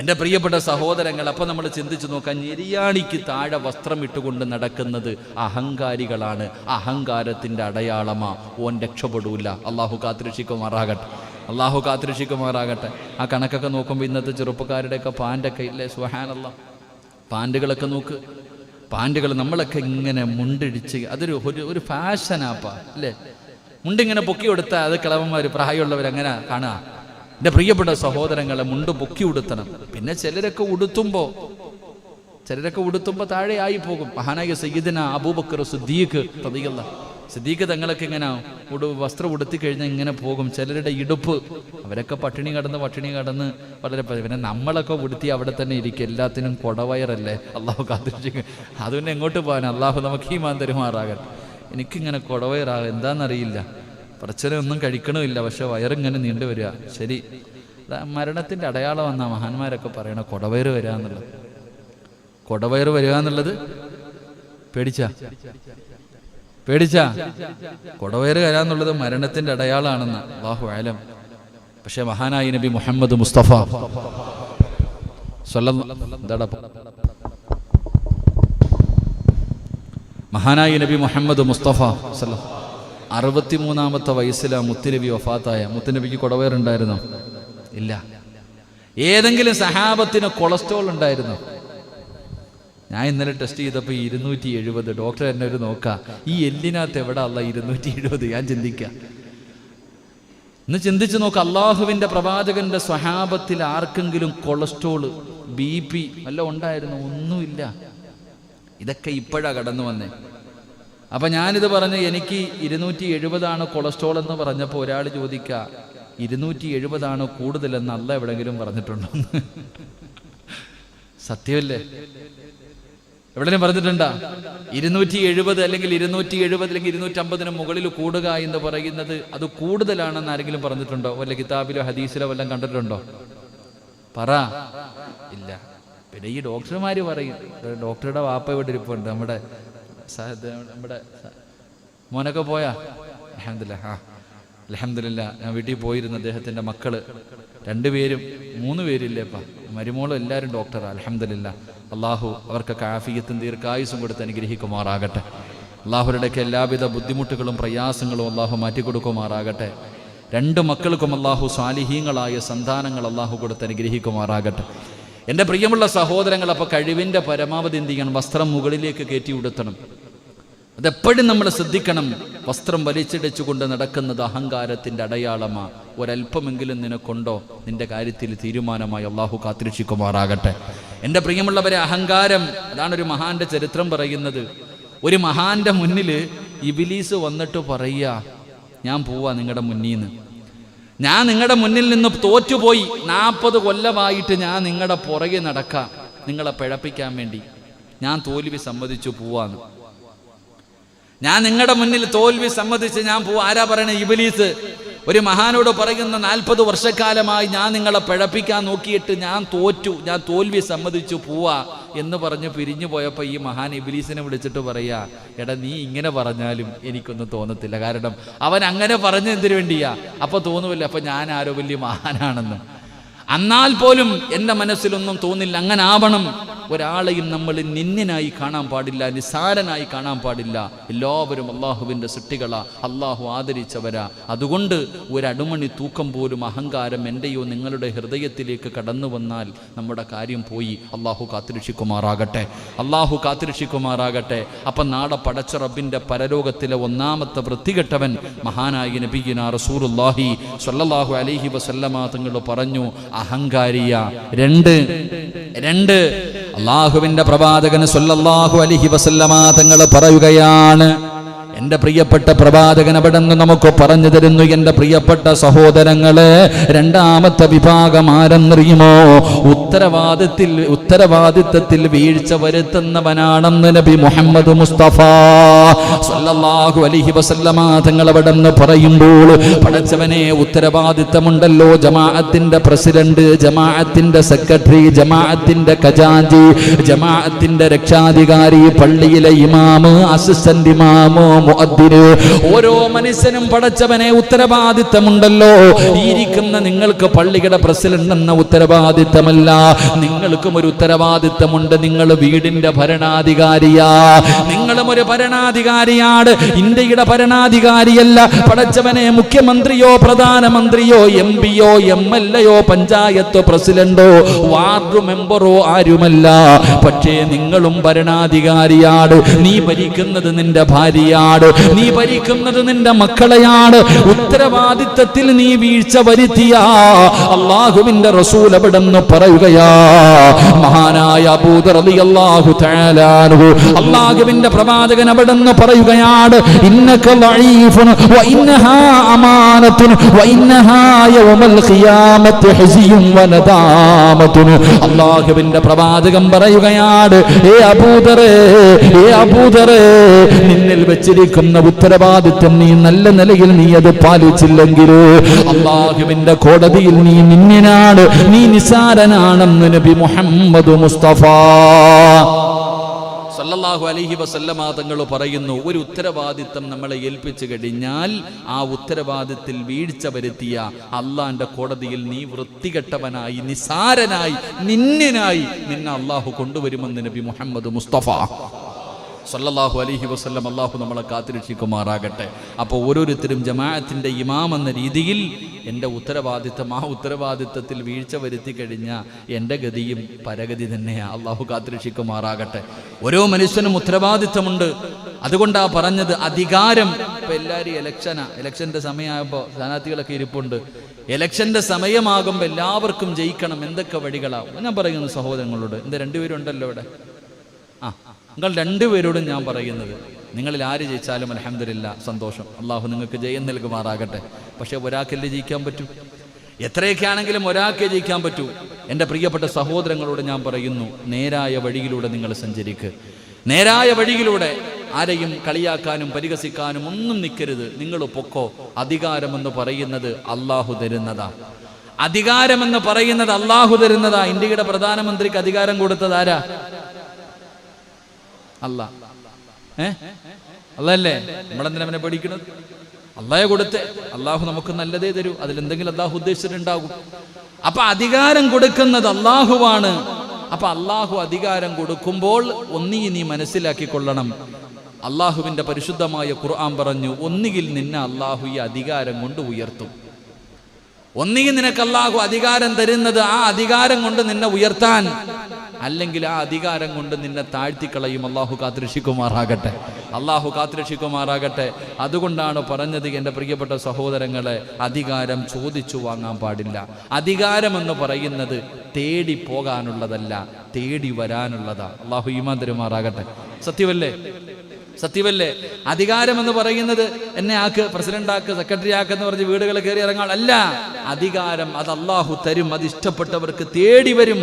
എൻ്റെ പ്രിയപ്പെട്ട സഹോദരങ്ങൾ, അപ്പം നമ്മൾ ചിന്തിച്ചു നോക്കാം, ഞെരിയാണിക്ക് താഴെ വസ്ത്രം ഇട്ടുകൊണ്ട് നടക്കുന്നത് അഹങ്കാരികളാണ്. അഹങ്കാരത്തിൻ്റെ അടയാളമാ. ഓൻ രക്ഷപ്പെടൂല. അള്ളാഹു കാത്തുരക്ഷിക്കുമാറാകട്ടെ, അള്ളാഹു കാത്തുരക്ഷിക്കുമാറാകട്ടെ. ആ കണക്കൊക്കെ നോക്കുമ്പോൾ ഇന്നത്തെ ചെറുപ്പക്കാരുടെയൊക്കെ പാൻ്റൊക്കെ ഇല്ലേ, സുബ്ഹാനല്ലാഹ്, പാൻറ്റുകളൊക്കെ നോക്ക്. പാൻറ്റുകൾ നമ്മളൊക്കെ ഇങ്ങനെ മുണ്ടിടിച്ച് അതൊരു ഒരു ഫാഷനാപ്പാ അല്ലേ. മുണ്ടിങ്ങനെ പൊക്കി കൊടുത്താൽ അത് കിളവന്മാർ പ്രായമുള്ളവരങ്ങനെ കാണുക. എൻ്റെ പ്രിയപ്പെട്ട സഹോദരങ്ങളെ, മുണ്ട് പൊക്കി ഉടുത്തണം. പിന്നെ ചിലരൊക്കെ ഉടുത്തുമ്പോൾ താഴെ ആയി പോകും. മഹാനായ സയ്യിദന അബൂബക്കർ സിദ്ദീഖ് റളിയല്ലാഹു സിദ്ദീഖ് തങ്ങളൊക്കെ ഇങ്ങനെ വസ്ത്രം ഉടുത്തി കഴിഞ്ഞാൽ ഇങ്ങനെ പോകും. ചിലരുടെ ഇടുപ്പ്, അവരൊക്കെ പട്ടിണി കടന്ന് വളരെ. പിന്നെ നമ്മളൊക്കെ ഉടുത്തി അവിടെ തന്നെ ഇരിക്കും. എല്ലാത്തിനും കൊടവയറല്ലേ. അള്ളാഹു കാത്തിരിക്കും. അതുകൊണ്ട് എങ്ങോട്ട് പോകാൻ? അള്ളാഹു നമുക്ക് ഈമാൻ തരുമാറാകട്ടെ. എനിക്കിങ്ങനെ കൊടവയറാകും, എന്താണെന്നറിയില്ല. പ്രശ്നമൊന്നും കഴിക്കണമില്ല, പക്ഷെ വയറിങ്ങനെ നീണ്ടു വരിക. ശരി, മരണത്തിൻ്റെ അടയാളം വന്നാ മഹാന്മാരൊക്കെ പറയണ കൊടവയറ് വരിക എന്നുള്ളത്. കൊടവയറ് വരിക എന്നുള്ളത് പേടിച്ചാ കൊടവയറ് വരാന്നുള്ളത് മരണത്തിൻ്റെ അടയാളമാണെന്ന് അല്ലാഹു അലം. പക്ഷെ മഹാനായ നബി മുഹമ്മദ് മുസ്തഫ മഹാനായ നബി മുഹമ്മദ് മുസ്തഫ 63-ാമത്തെ വയസ്സിലാണ് മുത്തുനബി വഫാത്തായ. മുത്തുനബിക്ക് കൊടവയറുണ്ടായിരുന്നോ? ഇല്ല. ഏതെങ്കിലും സഹാബത്തിന് കൊളസ്ട്രോൾ ഉണ്ടായിരുന്നോ? ഞാൻ ഇന്നലെ ടെസ്റ്റ് ചെയ്തപ്പോൾ 270. ഡോക്ടർ എന്നെ ഒരു നോക്കാം, ഈ എല്ലിനകത്ത് എവിടെ അല്ല 270? ഞാൻ ചിന്തിക്കുക. ഇന്ന് ചിന്തിച്ച് നോക്കുക, അള്ളാഹുവിൻ്റെ പ്രവാചകന്റെ സ്വഹാബത്തിൽ ആർക്കെങ്കിലും കൊളസ്ട്രോള്, BP വല്ല ഉണ്ടായിരുന്നു? ഒന്നുമില്ല. ഇതൊക്കെ ഇപ്പോഴാണ് കടന്നു വന്നേ. അപ്പം ഞാനിത് പറഞ്ഞ് എനിക്ക് 270 കൊളസ്ട്രോൾ എന്ന് പറഞ്ഞപ്പോൾ ഒരാൾ ചോദിക്കുക, 270 കൂടുതലെന്ന് അല്ല എവിടെയെങ്കിലും പറഞ്ഞിട്ടുണ്ടോ? സത്യമല്ലേ? എവിടെയും പറഞ്ഞിട്ടുണ്ടാ? 270 അല്ലെങ്കിൽ 270 അല്ലെങ്കിൽ 250 മുകളിൽ കൂടുക എന്ന് പറയുന്നത് അത് കൂടുതലാണെന്ന് ആരെങ്കിലും പറഞ്ഞിട്ടുണ്ടോ? വല്ല കിതാബിലോ ഹദീസിലോ വല്ലതും കണ്ടിട്ടുണ്ടോ? പറ. ഇല്ല. പിന്നെ ഈ ഡോക്ടർമാർ പറയും. ഡോക്ടറുടെ വാപ്പ ഇവിടെ ഇരിപ്പുണ്ട്. നമ്മുടെ മോനൊക്കെ പോയാ? അൽഹംദുലില്ലാ. ഞാൻ വീട്ടിൽ പോയിരുന്നു. അദ്ദേഹത്തിൻ്റെ മക്കള് 2 പേരും 3 പേരില്ലേപ്പാ, മരുമോളും എല്ലാവരും ഡോക്ടറാണ്. അൽഹംദുലില്ലാ. അള്ളാഹു അവർക്കൊക്കെ ആഫിയത്തും ദീർഘായുസും കൊടുത്ത് അനുഗ്രഹിക്കുമാറാകട്ടെ. അള്ളാഹുരുടെയൊക്കെ എല്ലാവിധ ബുദ്ധിമുട്ടുകളും പ്രയാസങ്ങളും അള്ളാഹു മാറ്റിക്കൊടുക്കുമാറാകട്ടെ. 2 മക്കൾക്കും അള്ളാഹു സാലിഹീങ്ങളായ സന്താനങ്ങൾ അള്ളാഹു കൊടുത്ത് അനുഗ്രഹിക്കുമാറാകട്ടെ. എൻ്റെ പ്രിയമുള്ള സഹോദരങ്ങൾ, അപ്പോൾ കഴിവിൻ്റെ പരമാവധി എന്ത് ചെയ്യണം? വസ്ത്രം മുകളിലേക്ക് കയറ്റി ഉടുത്തണം. അതെപ്പോഴും നമ്മൾ ശ്രദ്ധിക്കണം. വസ്ത്രം വലിച്ചിടച്ചുകൊണ്ട് നടക്കുന്നത് അഹങ്കാരത്തിൻ്റെ അടയാളമാണ്. ഒരല്പമെങ്കിലും നിനക്കുണ്ടോ? നിന്റെ കാര്യത്തിൽ തീരുമാനമായി. അള്ളാഹു കാത്തിരക്ഷിക്കുമാറാകട്ടെ. എൻ്റെ പ്രിയമുള്ളവരെ, അഹങ്കാരം, അതാണൊരു മഹാന്റെ ചരിത്രം പറയുന്നത്. ഒരു മഹാന്റെ മുന്നിൽ ഇബ്ലീസ് വന്നിട്ട് പറയുക, ഞാൻ പോവാ നിങ്ങളുടെ മുന്നിൽ നിന്ന്, ഞാൻ നിങ്ങളുടെ മുന്നിൽ നിന്ന് തോറ്റുപോയി, 40 കൊല്ലമായിട്ട് ഞാൻ നിങ്ങളുടെ പുറകെ നടക്കാം, നിങ്ങളെ പിഴപ്പിക്കാൻ വേണ്ടി ഞാൻ തോൽവി സമ്മതിച്ചു പോവാന്ന്. ഞാൻ നിങ്ങളുടെ മുന്നിൽ തോൽവി സമ്മതിച്ച് ഞാൻ പോവാ. ആരാ പറയണേ? ഇബ്ലീസ്. ഒരു മഹാനോട് പറയുന്ന 40 വർഷക്കാലമായി ഞാൻ നിങ്ങളെ പിഴപ്പിക്കാൻ നോക്കിയിട്ട് ഞാൻ തോറ്റു, ഞാൻ തോൽവി സമ്മതിച്ചു പോവാ എന്ന് പറഞ്ഞ് പിരിഞ്ഞു പോയപ്പോൾ ഈ മഹാൻ ഇബ്ലീസിനെ വിളിച്ചിട്ട് പറയാ, എടാ നീ ഇങ്ങനെ പറഞ്ഞാലും എനിക്കൊന്നും തോന്നത്തില്ല. കാരണം അവൻ അങ്ങനെ പറഞ്ഞ എന്തിനു വേണ്ടിയാ? അപ്പോൾ തോന്നുമില്ല അപ്പോൾ ഞാൻ ആരോ വലിയ മഹാനാണെന്ന്. എന്നാൽ പോലും എൻ്റെ മനസ്സിലൊന്നും തോന്നില്ല. അങ്ങനെ ആവണം. ഒരാളെയും നമ്മൾ നിന്യനായി കാണാൻ പാടില്ല, നിസാരനായി കാണാൻ പാടില്ല. എല്ലാവരും അള്ളാഹുവിൻ്റെ സൃഷ്ടികളാ, അള്ളാഹു ആദരിച്ചവരാ. അതുകൊണ്ട് ഒരടുമണി തൂക്കം പോലും അഹങ്കാരം എൻ്റെയോ നിങ്ങളുടെ ഹൃദയത്തിലേക്ക് കടന്നു വന്നാൽ നമ്മുടെ കാര്യം പോയി. അള്ളാഹു കാത്തിരക്ഷിക്കുമാറാകട്ടെ, അള്ളാഹു കാത്തിരക്ഷിക്കുമാറാകട്ടെ. അപ്പം നാളെ പടച്ച റബ്ബിൻ്റെ പരലോകത്തിലെ 1-ാമത്തെ വൃത്തികെട്ടവൻ മഹാനായ നബിയുനാ റസൂലുള്ളാഹി സ്വല്ലല്ലാഹു അലൈഹി വസല്ലമ തങ്ങൾ പറഞ്ഞു, അഹങ്കാരിയ. 2 അള്ളാഹുവിന്റെ പ്രവാചകൻ സ്വല്ലല്ലാഹു അലൈഹി വസല്ലമ തങ്ങൾ പറയുകയാണ്. എൻ്റെ പ്രിയപ്പെട്ട പ്രവാചകൻ അവിടെ നിന്ന് നമുക്ക് പറഞ്ഞു തരുന്നു. എൻ്റെ പ്രിയപ്പെട്ട സഹോദരങ്ങളെ, 2-ാമത്തെ വിഭാഗം ആരെന്നറിയുമോ? ഉത്തരവാദിത്തത്തിൽ വീഴ്ച വരുത്തുന്നവനാണെന്ന് നബി മുഹമ്മദ് മുസ്തഫ സ്വല്ലല്ലാഹു അലൈഹി വസല്ലമ തങ്ങൾ അവിടെ നിന്ന് പറയുമ്പോൾ, പടച്ചവനെ, ഉത്തരവാദിത്തമുണ്ടല്ലോ. ജമാഅത്തിന്റെ പ്രസിഡന്റ്, ജമാഅത്തിന്റെ സെക്രട്ടറി, ജമാഅത്തിന്റെ ഖജാൻജി, ജമാഅത്തിന്റെ രക്ഷാധികാരി, പള്ളിയിലെ ഇമാമ്, അസിസ്റ്റന്റ് ഇമാമ്, മുഅദ്ദിന്. ഓരോ മനുഷ്യനും പടച്ചവനെ ഉത്തരവാദിത്തമുണ്ടല്ലോ. ഇരിക്കുന്ന നിങ്ങൾക്ക് പള്ളിയുടെ പ്രസിഡന്റ് എന്ന ഉത്തരവാദിത്തമല്ല, നിങ്ങൾക്കും ഒരു ഉത്തരവാദിത്തമുണ്ട്. നിങ്ങൾ വീടിന്റെ ഭരണാധികാരിയാ, നിങ്ങളും ഒരു ഭരണാധികാരിയാണ്. ഇന്ത്യയുടെ ഭരണാധികാരിയല്ല പടച്ചവനെ മുഖ്യമന്ത്രിയോ പ്രധാനമന്ത്രിയോ MP-യോ MLA-യോ പഞ്ചായത്തോ പ്രസിഡന്റോ വാർഡ് മെമ്പറോ ആരുമല്ല. പക്ഷേ നിങ്ങളും ഭരണാധികാരിയാണ്. നീ ഭരിക്കുന്നത് നിന്റെ ഭാര്യയാണ്, നീ ഭരിക്കുന്നത് നിന്റെ മക്കളെയാണ്. ഉത്തരവാദിത്തത്തിൽ നീ വീഴ്ച വരുത്തിയ അല്ലാഹുവിന്റെ റസൂൽ അവിടെന്ന് പറയുകയാ. മഹാനായ അബൂദർ റളിയല്ലാഹു തആല അൻഹു അല്ലാഹുവിന്റെ പ്രവാചകൻ അവിടെന്ന് പറയുകയാണ്, ഇന്നക ലഈഫുൻ വ ഇന്നഹാ അമാനത്തുൻ വ ഇന്നഹാ യൗമൽ ഖിയാമത്തി ഹസിയും വ നദാമത്തുൻ. അല്ലാഹുവിന്റെ പ്രവാചകൻ പറയുകയാണ്, ഏ അബൂദറേ, ഏ അബൂദറേ, നിന്നിൽ വെച്ചിരിക്കുന്ന ഉത്തരവാദിത്വം നീ നല്ല നിലയിൽ നീ അത് പാലിച്ചില്ലെങ്കിൽ അല്ലാഹുവിന്റെ കോടതിയിൽ നീ നിന്യനാണ്, നീ നിസാരനാണെന്ന് നബി മുഹമ്മദ് മുസ്തഫ സല്ലല്ലാഹു അലൈഹി വസല്ലമ തങ്ങൾ പറയുന്നു. ഒരു ഉത്തരവാദിത്തം നമ്മളെ ഏൽപ്പിച്ചു കഴിഞ്ഞാൽ ആ ഉത്തരവാദിത്തത്തിൽ വീഴ്ച വരുത്തിയ അള്ളാന്റെ കോടതിയിൽ നീ വൃത്തികെട്ടവനായി, നിസാരനായി, നിന്യനായി നിന്നെ അള്ളാഹു കൊണ്ടുവരുമെന്ന് നബി മുഹമ്മദ് മുസ്തഫ സല്ലല്ലാഹു അലൈഹി വസല്ലം. അള്ളാഹു നമ്മളെ കാത്തിരക്ഷിക്കുമാറാകട്ടെ. അപ്പോൾ ഓരോരുത്തരും ജമാഅത്തിന്റെ ഇമാം എന്ന രീതിയിൽ എൻ്റെ ഉത്തരവാദിത്തം, ആ ഉത്തരവാദിത്തത്തിൽ വീഴ്ച വരുത്തി കഴിഞ്ഞാൽ എൻ്റെ ഗതിയും പരഗതി തന്നെയാണ്. അള്ളാഹു കാത്തിരക്ഷിക്കുമാറാകട്ടെ. ഓരോ മനുഷ്യനും ഉത്തരവാദിത്തമുണ്ട്. അതുകൊണ്ടാണ് പറഞ്ഞത് അധികാരം. ഇപ്പം എല്ലാവരും ഇലക്ഷൻ്റെ സമയമായപ്പോൾ സ്ഥാനാർത്ഥികളൊക്കെ ഇരിപ്പുണ്ട്. ഇലക്ഷൻ്റെ സമയമാകുമ്പോൾ എല്ലാവർക്കും ജയിക്കണം. എന്തൊക്കെ വഴികളാവും ഞാൻ പറയുന്നു സഹോദരങ്ങളോട്. എന്താ രണ്ടുപേരുണ്ടല്ലോ ഇവിടെ? നിങ്ങൾ രണ്ടുപേരോടും ഞാൻ പറയുന്നത്, നിങ്ങളിൽ ആര് ജയിച്ചാലും അൽഹംദുലില്ലാ സന്തോഷം, അള്ളാഹു നിങ്ങൾക്ക് ജയം നൽകുമാറാകട്ടെ. പക്ഷെ ഒരാൾക്കല്ലേ ജയിക്കാൻ പറ്റൂ? എത്രയൊക്കെ ആണെങ്കിലും ഒരാൾക്കേ ജയിക്കാൻ പറ്റൂ. എൻ്റെ പ്രിയപ്പെട്ട സഹോദരങ്ങളോട് ഞാൻ പറയുന്നു, നേരായ വഴിയിലൂടെ നിങ്ങൾ സഞ്ചരിക്കുക. നേരായ വഴിയിലൂടെ ആരെയും കളിയാക്കാനും പരിഹസിക്കാനും ഒന്നും നിൽക്കരുത്. നിങ്ങൾ പൊക്കോ. അധികാരമെന്ന് പറയുന്നത് അള്ളാഹു തരുന്നതാ. അധികാരമെന്ന് പറയുന്നത് അള്ളാഹു തരുന്നതാ. ഇന്ത്യയുടെ പ്രധാനമന്ത്രിക്ക് അധികാരം കൊടുത്തത് ആരാ? അല്ല. അല്ലല്ലേ? നമ്മളെന്തിനാ അവനെ പഠിക്കുന്നത്? അള്ളാഹെ കൊടുത്തേ. അള്ളാഹു നമുക്ക് നല്ലതേ തരൂ. അതിലെന്തെങ്കിലും അള്ളാഹു ഉദ്ദേശിച്ചിട്ടുണ്ടാകും. അപ്പൊ അധികാരം കൊടുക്കുന്നത് അള്ളാഹുവാണ്. അപ്പൊ അള്ളാഹു അധികാരം കൊടുക്കുമ്പോൾ ഒന്നുകിൽ നീ മനസ്സിലാക്കിക്കൊള്ളണം, അള്ളാഹുവിന്റെ പരിശുദ്ധമായ ഖുർആൻ പറഞ്ഞു, ഒന്നുകിൽ നിന്നെ അള്ളാഹു ഈ അധികാരം കൊണ്ട് ഉയർത്തും. ഒന്നുകിൽ നിനക്ക് അള്ളാഹു അധികാരം തരുന്നത് ആ അധികാരം കൊണ്ട് നിന്നെ ഉയർത്താൻ, അല്ലെങ്കിൽ ആ അധികാരം കൊണ്ട് നിന്നെ താഴ്ത്തിക്കളയും. അള്ളാഹു കാത്തുരക്ഷിക്കുമാറാകട്ടെ. അള്ളാഹു കാത്തുരക്ഷിക്കുമാറാകട്ടെ. അതുകൊണ്ടാണ് പറഞ്ഞത്, എൻ്റെ പ്രിയപ്പെട്ട സഹോദരങ്ങളെ, അധികാരം ചോദിച്ചു വാങ്ങാൻ പാടില്ല. അധികാരമെന്ന് പറയുന്നത് തേടി പോകാനുള്ളതല്ല, തേടി വരാനുള്ളതാ. അള്ളാഹു ഈമാൻ തരുമാറാകട്ടെ. സത്യമല്ലേ? സത്യമല്ലേ? അധികാരമെന്ന് പറയുന്നത് എന്നെ ആക്ക്, പ്രസിഡന്റ് ആക്ക്, സെക്രട്ടറി ആക്കെന്ന് പറഞ്ഞ് വീടുകൾ കയറി ഇറങ്ങാൻ അല്ല. അധികാരം അത് അള്ളാഹു തരും. അത് ഇഷ്ടപ്പെട്ടവർക്ക് തേടി വരും.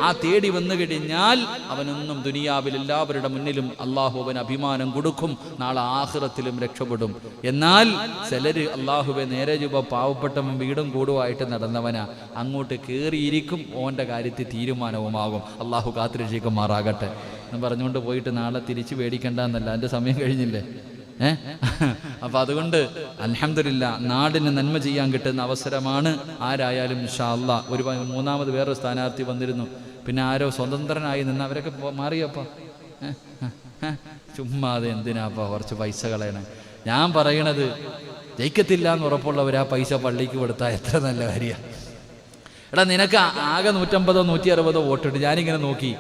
ആ തേടി വന്നു കഴിഞ്ഞാൽ അവനൊന്നും ദുനിയാവിൽ എല്ലാവരുടെ മുന്നിലും അള്ളാഹു അവൻ അഭിമാനം കൊടുക്കും. നാളെ ആഖിറത്തിലും രക്ഷപ്പെടും. എന്നാൽ ചിലര് അള്ളാഹുവെ നേരെ രൂപ പാവപ്പെട്ടവൻ വീടും കൂടുമായിട്ട് നടന്നവനാ, അങ്ങോട്ട് കയറിയിരിക്കും, ഓൻ്റെ കാര്യത്തിൽ തീരുമാനവുമാകും. അള്ളാഹു കാത്തുരക്ഷിക്കുമാറാകട്ടെ എന്ന് പറഞ്ഞുകൊണ്ട് പോയിട്ട് നാളെ തിരിച്ചു മേടിക്കണ്ടെന്നല്ല, എൻ്റെ സമയം കഴിഞ്ഞില്ലേ? അപ്പം അതുകൊണ്ട് അൽഹംദുലില്ലാ നാടിന് നന്മ ചെയ്യാൻ കിട്ടുന്ന അവസരമാണ്. ആരായാലും ഇൻഷാ അല്ലാഹ്. ഒരു മൂന്നാമത് വേറൊരു സ്ഥാനാർത്ഥി വന്നിരുന്നു. പിന്നെ ആരോ സ്വതന്ത്രനായി നിന്ന് അവരൊക്കെ മാറിയപ്പ ചുമ്മാതെ എന്തിനാപ്പ കുറച്ച് പൈസ കളയണേ. ഞാൻ പറയണത്, ജയിക്കത്തില്ല എന്ന് ഉറപ്പുള്ളവർ ആ പൈസ പള്ളിക്ക് കൊടുത്താൽ എത്ര നല്ല കാര്യമാണ്. എടാ, നിനക്ക് ആകെ 150 160 വോട്ടുണ്ട്. ഞാനിങ്ങനെ നോക്കി,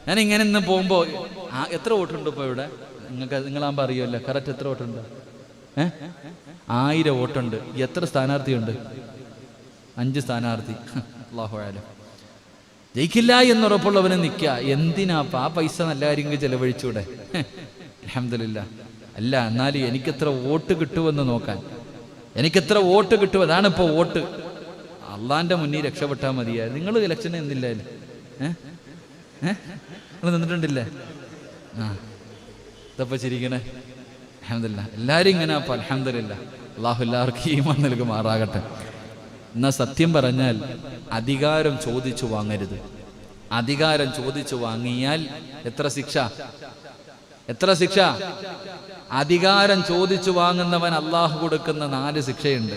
ഞാനിങ്ങനെ ഇന്ന് പോകുമ്പോൾ എത്ര വോട്ടുണ്ട് ഇപ്പോൾ ഇവിടെ? നിങ്ങളാകുമ്പോൾ അറിയുമല്ലോ കറക്റ്റ് എത്ര വോട്ടുണ്ട്? 1000 വോട്ടുണ്ട്. എത്ര സ്ഥാനാർത്ഥിയുണ്ട്? 5 സ്ഥാനാർത്ഥി. അല്ലാഹു അഅലം. ജയിക്കില്ല എന്നുറപ്പുള്ളവന് നിൽക്കുക. എന്തിനാപ്പ ആ പൈസ നല്ല കാര്യങ്ങൾ ചെലവഴിച്ചൂടെ? അൽഹംദുലില്ലാ. അല്ല, എന്നാലും എനിക്കെത്ര വോട്ട് കിട്ടുമെന്ന് നോക്കാൻ, എനിക്കെത്ര വോട്ട് കിട്ടും, അതാണ് ഇപ്പോൾ വോട്ട്. അള്ളാന്റെ മുന്നിൽ രക്ഷപ്പെട്ടാൽ മതിയായിരുന്നു. നിങ്ങൾ ഇലക്ഷന് എന്നില്ലല്ലേ? നിങ്ങൾ നിന്നിട്ടുണ്ടില്ലേ? ഇതപ്പോൾ ചിരിക്കണേ. അൽഹംദുലില്ലാ. എല്ലാവരും ഇങ്ങനെ അപ്പം അൽഹംദുലില്ലാ. അള്ളാഹു എല്ലാവർക്കും ഈമാൻ നൽകുമാറാകട്ടെ. എന്നാൽ സത്യം പറഞ്ഞാൽ അധികാരം ചോദിച്ചു വാങ്ങരുത്. അധികാരം ചോദിച്ചു വാങ്ങിയാൽ എത്ര ശിക്ഷ? എത്ര ശിക്ഷ? അധികാരം ചോദിച്ചു വാങ്ങുന്നവൻ അള്ളാഹു കൊടുക്കുന്ന 4 ശിക്ഷയുണ്ട്.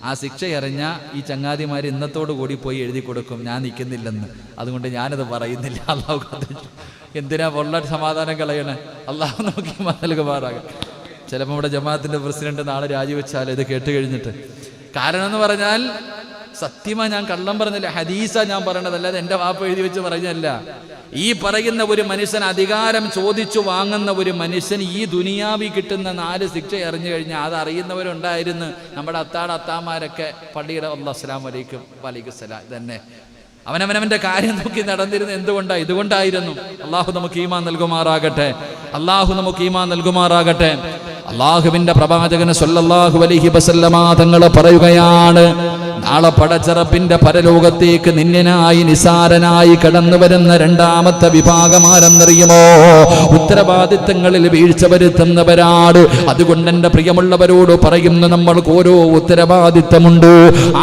ആ ശിക്ഷ അറിഞ്ഞ ഈ ചങ്ങാതിമാർ ഇന്നത്തോടു കൂടി പോയി എഴുതി കൊടുക്കും, ഞാൻ നിൽക്കുന്നില്ലെന്ന്. അതുകൊണ്ട് ഞാനത് പറയുന്നില്ല. അള്ളാഹു എന്തിനാ പൊള്ള സമാധാനം കളയണേ? അള്ളാഹു നമുക്ക് നൽകുമാറാകാം. ചിലപ്പോൾ ഇവിടെ ജമാഅത്തിന്റെ പ്രസിഡന്റ് നാളെ രാജിവെച്ചാൽ ഇത് കേട്ട് കഴിഞ്ഞിട്ട്. കാരണം എന്ന് പറഞ്ഞാൽ സത്യമാ, ഞാൻ കള്ളം പറഞ്ഞില്ല, ഹദീസാ ഞാൻ പറയണത്, അല്ലാതെ എൻ്റെ വാപ്പ എഴുതി വെച്ച് പറഞ്ഞല്ല. ഈ പറയുന്ന ഒരു മനുഷ്യൻ, അധികാരം ചോദിച്ചു വാങ്ങുന്ന ഒരു മനുഷ്യൻ ഈ ദുനിയാവി കിട്ടുന്ന 4 ശിക്ഷ അറിഞ്ഞു കഴിഞ്ഞാൽ അത് അറിയുന്നവരുണ്ടായിരുന്നു. നമ്മുടെ അത്താമാരൊക്കെ പള്ളിയുടെ അസ്സലാമു അലൈക്കും വലൈക്കും സലാം തന്നെ അവനവനവന്റെ കാര്യം നോക്കി നടന്നിരുന്നത് എന്തുകൊണ്ടാണ്? ഇതുകൊണ്ടായിരുന്നു. അള്ളാഹു നമുക്ക് ഈമാൻ നൽകുമാറാകട്ടെ. അള്ളാഹു നമുക്ക് ഈമാൻ നൽകുമാറാകട്ടെ. അള്ളാഹുവിന്റെ പ്രവാചകൻ സല്ലല്ലാഹു അലൈഹി വസല്ലമ തങ്ങൾ പറയുകയാണ്, നാളെ പടച്ചറപ്പിന്റെ പരലോകത്തേക്ക് നിന്യനായി നിസാരനായി കടന്നു വരുന്ന 2ാമത്തെ വിഭാഗമാരെന്നറിയുമോ? ഉത്തരവാദിത്തങ്ങളിൽ വീഴ്ച വരുത്തുന്നവരാണ്. അതുകൊണ്ട് എൻ്റെ പ്രിയമുള്ളവരോട് പറയുന്നു, നമ്മൾക്ക് ഓരോ ഉത്തരവാദിത്തമുണ്ട്.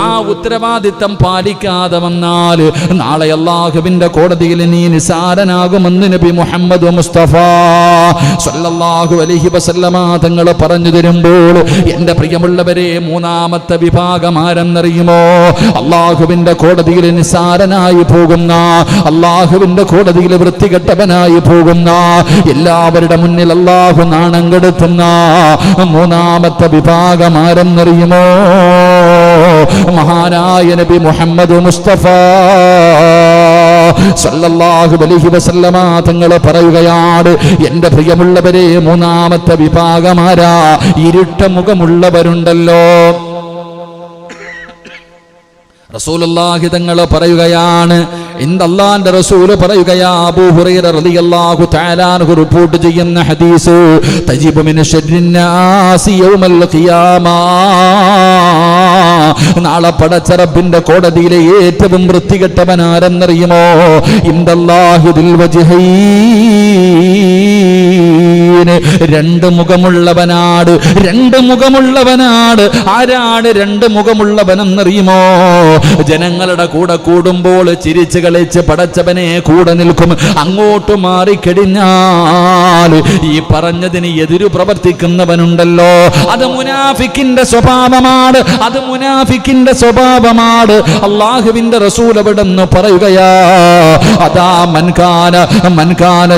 ആ ഉത്തരവാദിത്തം പാലിക്കാതെ വന്നാൽ നാളെ അള്ളാഹുവിന്റെ കോടതിയിൽ നീ നിസാരനാകുമെന്ന് നബി മുഹമ്മദ് മുസ്തഫ സല്ലല്ലാഹു അലൈഹി വസല്ലമ തങ്ങൾ പറഞ്ഞു തരുമ്പോൾ, എൻ്റെ പ്രിയമുള്ളവരെ, 3ാമത്തെ വിഭാഗമാരെന്നറിയുമോ? അള്ളാഹുവിന്റെ കോടതിയിൽ നിസാരനായി പോകുന്ന, അള്ളാഹുവിന്റെ കോടതിയിൽ വൃത്തികെട്ടവനായി പോകുന്ന, എല്ലാവരുടെ മുന്നിൽ അള്ളാഹു നാണം കെടുത്തുന്ന 3ാമത്തെ വിഭാഗമാരെന്നറിയുമോ? മഹാനായ നബി മുഹമ്മദ് മുസ്തഫ സല്ലല്ലാഹു അലൈഹി വസല്ലമ തങ്ങൾ പറയുകയാണ്, എൻ്റെ പ്രിയമുള്ളവരെ, 3ാമത്തെ വിഭാഗമാരാ? ഇരുട്ട മുഖമുള്ളവരുണ്ടല്ലോ. റസൂലുള്ളാഹി തങ്ങൾ പറയുകയാണ്, അല്ലാഹുവിന്റെ റസൂൽ പറയുകയാ, അബൂ ഹുറൈറ റളിയല്ലാഹു തആല അൻഹു റിപ്പോർട്ട് ചെയ്യുന്ന ഹദീസ്, തജിബു മിൻ ശർരിന്നാസി യൗമൽ ഖിയാമ, നാളെ പടച്ചറബിന്റെ കോടതിയിലെ ഏറ്റവും വൃത്തികെട്ടവൻ ആരെന്നറിയുമോ? ഇൻദല്ലാഹി ദിൽ വജ്ഹൈൻ, 2 മുഖമുള്ളവനാണ്. 2 മുഖമുള്ളവനാണ്. ആരാണ് 2 മുഖമുള്ളവനെന്നറിയുമോ? ജനങ്ങളുടെ കൂടെ കൂടുമ്പോൾ ചിരിച്ച് കളിച്ച് പടച്ചവനെ കൂടെ നിൽക്കും. അങ്ങോട്ട് മാറിക്കഴിഞ്ഞാൽ ഈ പറഞ്ഞതിന് എതിരു പ്രവർത്തിക്കുന്നവനുണ്ടല്ലോ. അത് മുനാഫിക്കിന്റെ സ്വഭാവമാണ്. അത് മുനാഫിക്കിന്റെ സ്വഭാവമാണ്. അള്ളാഹുവിന്റെ റസൂൽ അവിടെന്ന് പറയുകയാ, അതാ മൻകാന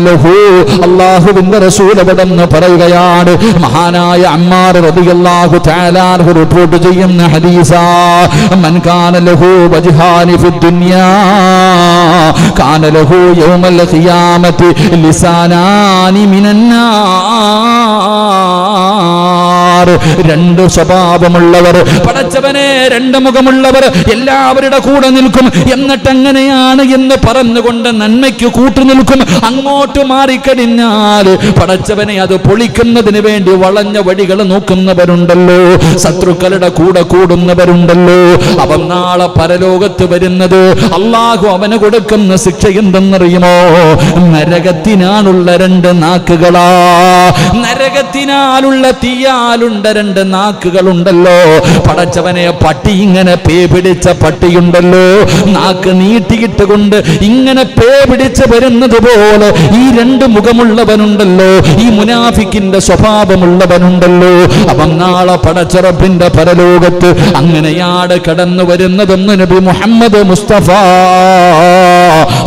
ലഹു, അള്ളാഹുവിന്റെ റസൂൽ അവിടെന്ന് പറയുകയാണ്, മഹാനായ അമ്മാർ റളിയല്ലാഹു തആല അൻഹു റിപ്പോർട്ട് ചെയ്യുന്ന ഹദീസാ, മൻകാന ലഹു വജ്ഹാനി ഫിദ്ദുനിയാ കാന ലഹു യൗമൽ ഖിയാമത്തി ലിസാനാനി മിനന്നാർ. 2 സ്വഭാവമുള്ളവർ, പടച്ചവനെ 2 മുഖമുള്ളവർ എല്ലാവരുടെ കൂടെ നിൽക്കും. എന്നിട്ട് എങ്ങനെയാണ് എന്ന് പറഞ്ഞുകൊണ്ട് നന്മയ്ക്ക് കൂട്ടുനിൽക്കും. അങ്ങോട്ട് മാറിക്കഴിഞ്ഞാൽ പടച്ചവനെ അത് പൊളിക്കുന്നതിന് വേണ്ടി വളഞ്ഞ വഴികൾ നോക്കുന്നവരുണ്ടല്ലോ. ശത്രുക്കളുടെ കൂടെ കൂടുന്നവരുണ്ടല്ലോ. അവൻ നാളെ പരലോകത്ത് വരുന്നത്, അള്ളാഹു അവന് കൊടുക്കുന്ന ശിക്ഷ എന്തെന്നറിയുമോ? നരകത്തിനാലുള്ള 2 നാക്കുകളാ. നരകത്തിനാലുള്ള തീയാലുണ്ട 2 നാക്കുകളുണ്ടല്ലോ. പടച്ചവനെ, പട്ടി ഇങ്ങനെ പേ പിടിച്ച പട്ടിയുണ്ടല്ലോ, നാക്ക് നീട്ടിയിട്ട് കൊണ്ട് ഇങ്ങനെ പേ പിടിച്ച് വരുന്നത് പോലെ ഈ 2 മുഖമുള്ളവനുണ്ടല്ലോ, ഈ മുനാഫിക്കിന്റെ സ്വഭാവമുള്ളവനുണ്ടല്ലോ. അവൻ നാളെ പടച്ചറപ്പിന്റെ പരലോകത്ത് അങ്ങനെയാണ് കടന്നു വരുന്നതെന്ന് നബി മുഹമ്മദ് മുസ്തഫ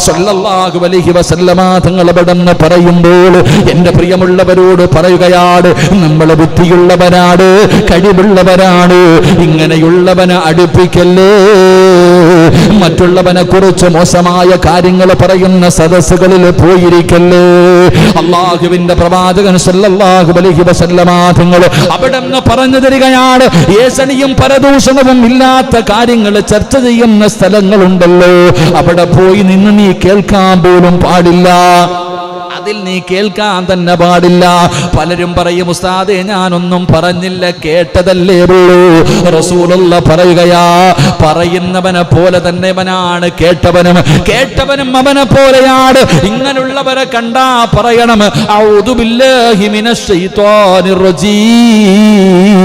സല്ലല്ലാഹു അലൈഹി വസല്ലമ തങ്ങൾ അവിടെന്ന് പറയുമ്പോൾ, എൻ്റെ പ്രിയമുള്ളവരോട് പറയുകയാണ്, നമ്മൾ ബുദ്ധിയുള്ളവരാണ്, കഴിവുള്ളവരാണ്. ഇങ്ങനെയുള്ളവനെ അടുപ്പിക്കല്ലേ. മറ്റുള്ളവനെ കുറിച്ച് മോശമായ കാര്യങ്ങൾ പറയുന്ന സദസ്സുകളിൽ പോയിരിക്കല്ലേ. അള്ളാഹുവിന്റെ പ്രവാചകൻ സല്ലല്ലാഹു അലൈഹി വസല്ലമ തങ്ങൾ അവിടെന്ന് പറഞ്ഞു തരികയാണ്, ഏസണിയും പരദൂഷണവും ഇല്ലാത്ത കാര്യങ്ങൾ ചർച്ച ചെയ്യുന്ന സ്ഥലങ്ങളുണ്ടല്ലോ, അവിടെ പോയി നിന്ന് നീ കേൾക്കാൻ പോലും പാടില്ല. അതിൽ നീ കേൾക്കാൻ തന്നെ പാടില്ല. പലരും പറയും, ഉസ്താദേ ഞാനൊന്നും പറഞ്ഞില്ല, കേട്ടതല്ലേ ഉള്ളൂ. റസൂലുള്ള പറയുകയാ, പറയുന്നവനെ പോലെ തന്നെ അവനാണ് കേട്ടവനും അവനെ പോലെയാണ്. ഇങ്ങനെയുള്ളവരെ കണ്ടാ പറയണം, ഔദു ബില്ലാഹി മിനശ് ശൈത്വാനിർ റജീം.